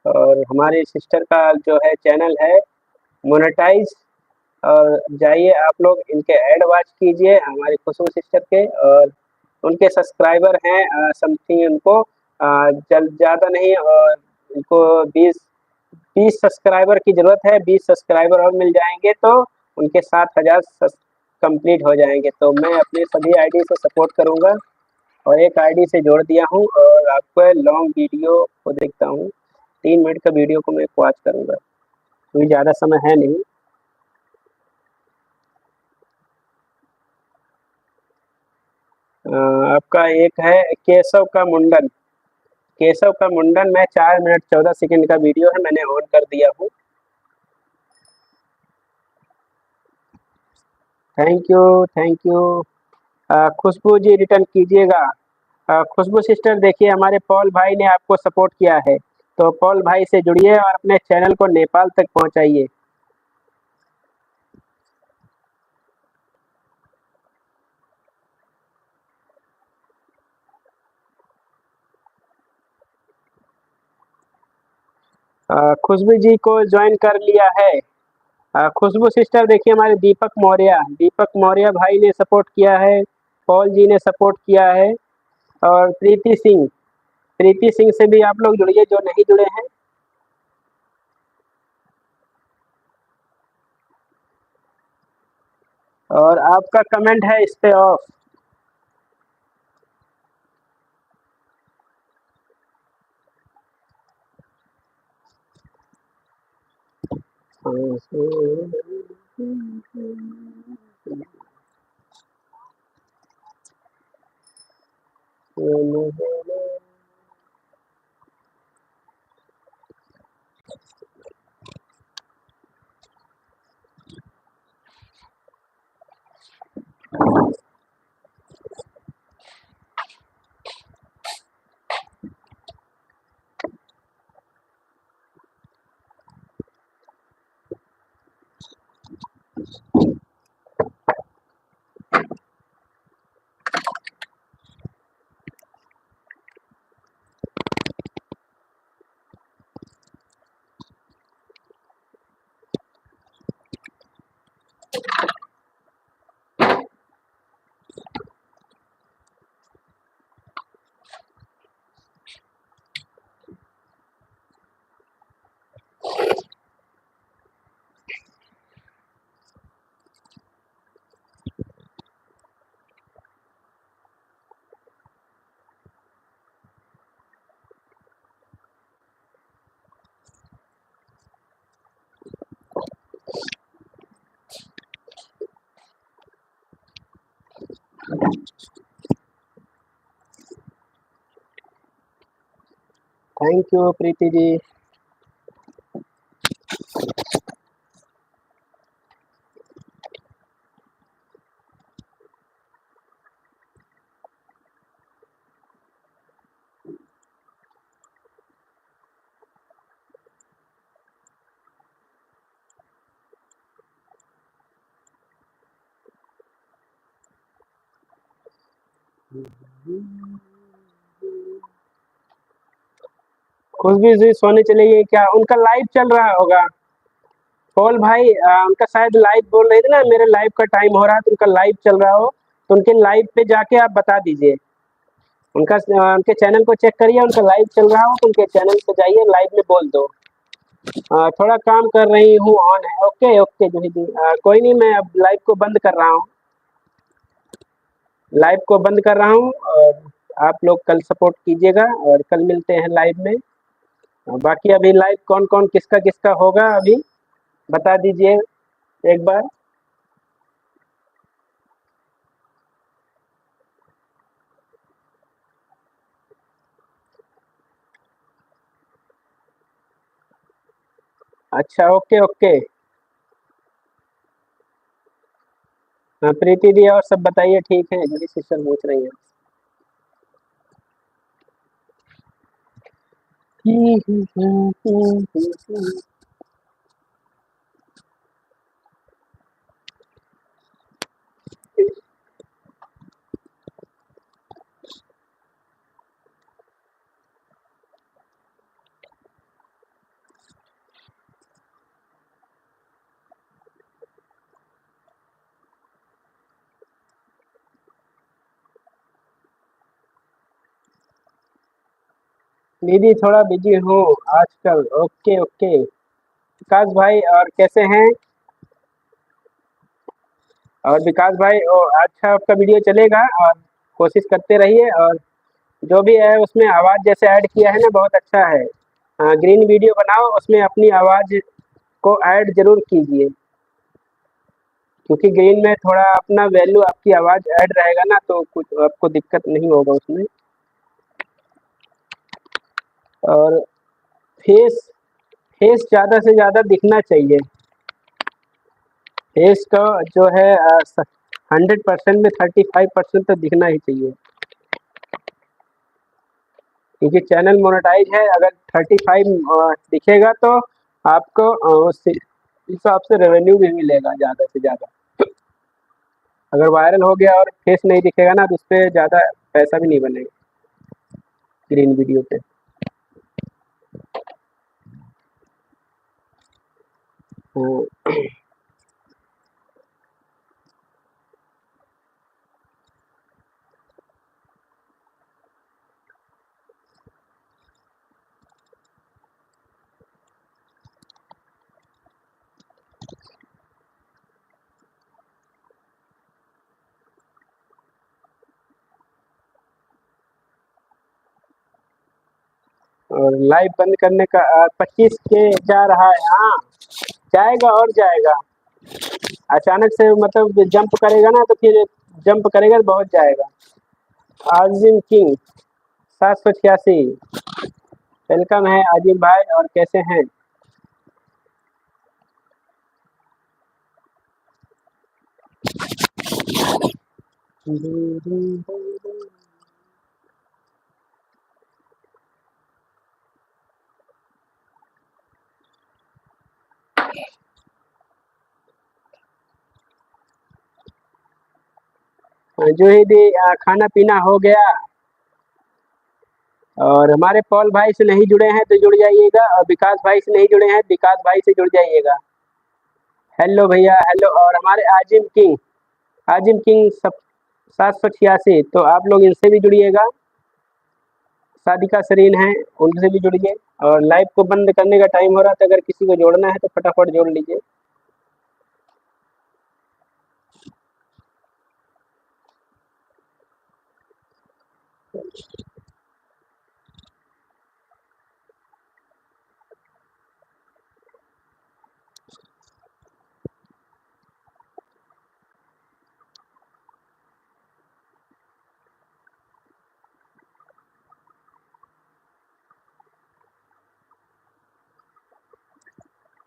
और हमारे सिस्टर का जो है चैनल है मोनेटाइज, और जाइए आप लोग इनके ऐड वॉच कीजिए हमारी खुशबू सिस्टर के। और उनके सब्सक्राइबर हैं समथिंग, उनको जल ज़्यादा नहीं, और उनको 20 सब्सक्राइबर की ज़रूरत है। 20 सब्सक्राइबर और मिल जाएंगे तो उनके 7,000 कंप्लीट हो जाएंगे, तो मैं अपने सभी आईडी से सपोर्ट करूंगा और एक आईडी से जोड़ दिया हूं। और आपको लॉन्ग वीडियो को देखता हूं, 3 मिनट का वीडियो को मैं वॉच करूंगा क्योंकि ज़्यादा समय है नहीं। आपका एक है केशव का मुंडन में 4 मिनट 14 सेकंड का वीडियो है, मैंने ऑन कर दिया हूँ। Thank you thank you. Khushboo ji return कीजिएगा। खुशबू सिस्टर देखिए, हमारे पॉल भाई ने आपको सपोर्ट किया है, तो पॉल भाई से जुड़िए और अपने चैनल को नेपाल तक पहुंचाइए। खुशबू जी को ज्वाइन कर लिया है। खुशबू सिस्टर देखिए, हमारे दीपक मौर्य भाई ने सपोर्ट किया है, पॉल जी ने सपोर्ट किया है। और प्रीति सिंह से भी आप लोग जुड़िए जो नहीं जुड़े हैं। और आपका कमेंट है इस पे of. Thank you Preeti ji. खुशबू जी सोने चले गई क्या? उनका लाइव चल रहा होगा। पॉल भाई उनका शायद लाइव बोल रहे थे ना, मेरे लाइव का टाइम हो रहा है, तो उनका लाइव चल रहा हो तो उनके लाइव पे जाके आप बता दीजिए। उनका उनके चैनल को चेक करिए, उनका लाइव चल रहा हो तो उनके चैनल पे जाइए, लाइव में बोल दो। थोड़ा काम कर रही हूँ, ऑन है। ओके ओके जूही जी, कोई नहीं, मैं अब लाइव को बंद कर रहा हूँ, लाइव को बंद कर रहा हूँ। और आप लोग कल सपोर्ट कीजिएगा और कल मिलते हैं लाइव में। बाकी अभी लाइव कौन कौन किसका किसका होगा अभी बता दीजिए एक बार। अच्छा ओके ओके। हाँ प्रीति दी और सब बताइए, ठीक है? जूही सिस्टर पूछ रही है। दीदी थोड़ा बिजी हूँ आजकल। ओके ओके विकास भाई, और कैसे हैं? और विकास भाई अच्छा आपका वीडियो चलेगा और कोशिश करते रहिए। और जो भी है उसमें आवाज़ जैसे ऐड किया है ना, बहुत अच्छा है। ग्रीन वीडियो बनाओ, उसमें अपनी आवाज़ को ऐड जरूर कीजिए, क्योंकि ग्रीन में थोड़ा अपना वैल्यू, आपकी आवाज़ ऐड रहेगा ना, तो कुछ आपको दिक्कत नहीं होगा उसमें। और फेस फेस ज़्यादा से ज़्यादा दिखना चाहिए। फेस का जो है 100% में 35% तो दिखना ही चाहिए, क्योंकि चैनल मोनेटाइज है। अगर 35 दिखेगा तो आपको उस हिसाब से रेवेन्यू भी मिलेगा ज़्यादा से ज़्यादा। अगर वायरल हो गया और फेस नहीं दिखेगा ना, तो उस पर ज़्यादा पैसा भी नहीं बनेगा ग्रीन वीडियो पे। हाँ। और लाइव बंद करने का 25 के जा रहा है। हाँ जाएगा और जाएगा। अचानक से मतलब जंप करेगा ना, तो फिर जंप करेगा तो बहुत जाएगा। आजिम किंग 786। वेलकम है आजिम भाई, और कैसे हैं? जो ही दी खाना पीना हो गया, और हमारे पॉल भाई से नहीं जुड़े हैं तो जुड़ जाइएगा, और विकास भाई से नहीं जुड़े हैं, विकास भाई से जुड़ जाइएगा। हेलो भैया, हेलो। और हमारे आजिम किंग सब 786, तो आप लोग इनसे भी जुड़िएगा। सादिका सरीन हैं, उनसे भी जुड़िए। और लाइव को बंद करने का टाइम हो रहा था, अगर किसी को जोड़ना है तो फटाफट जोड़ लीजिए।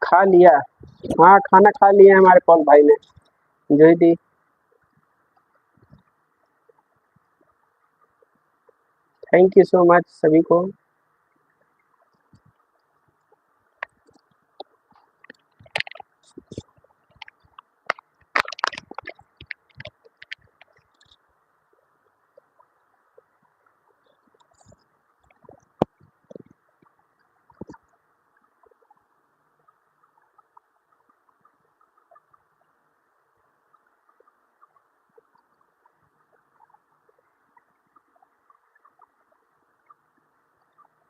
खा लिया? हाँ, खाना खा लिया हमारे पॉल भाई ने। जो दी, थैंक यू सो मच सभी को।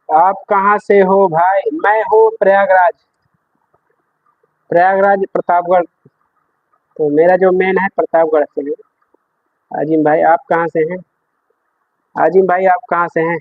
आप कहाँ से हो भाई? मैं हूँ प्रयागराज, प्रयागराज प्रतापगढ़। तो मेरा जो मेन है प्रतापगढ़ से है। आजिम भाई आप कहाँ से हैं? आजिम भाई आप कहाँ से हैं?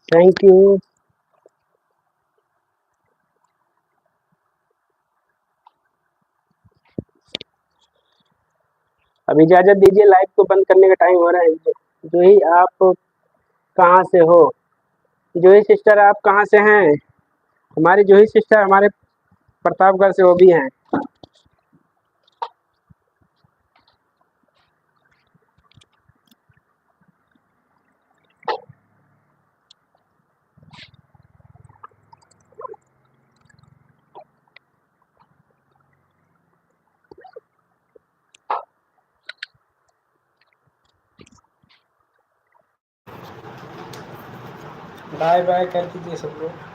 Thank you. अब इजाजत दीजिए, लाइव को बंद करने का टाइम हो रहा है। जो ही आप कहाँ से हो? जो ही सिस्टर आप कहाँ से हैं? हमारी जो ही सिस्टर हमारे प्रतापगढ़ से वो भी हैं। बाय बाय कर दीजिए सब लोग।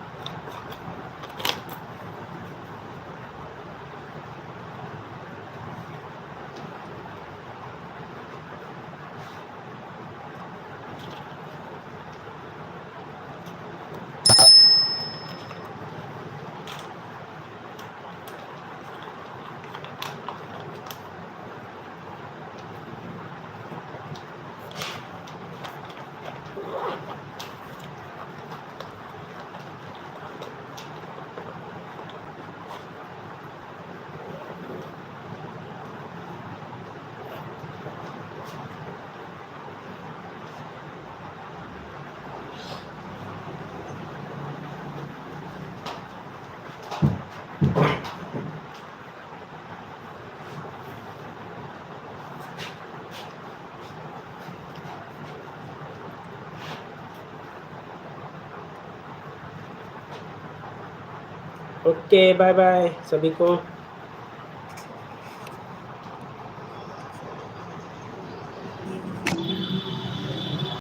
ओके बाय बाय सभी को।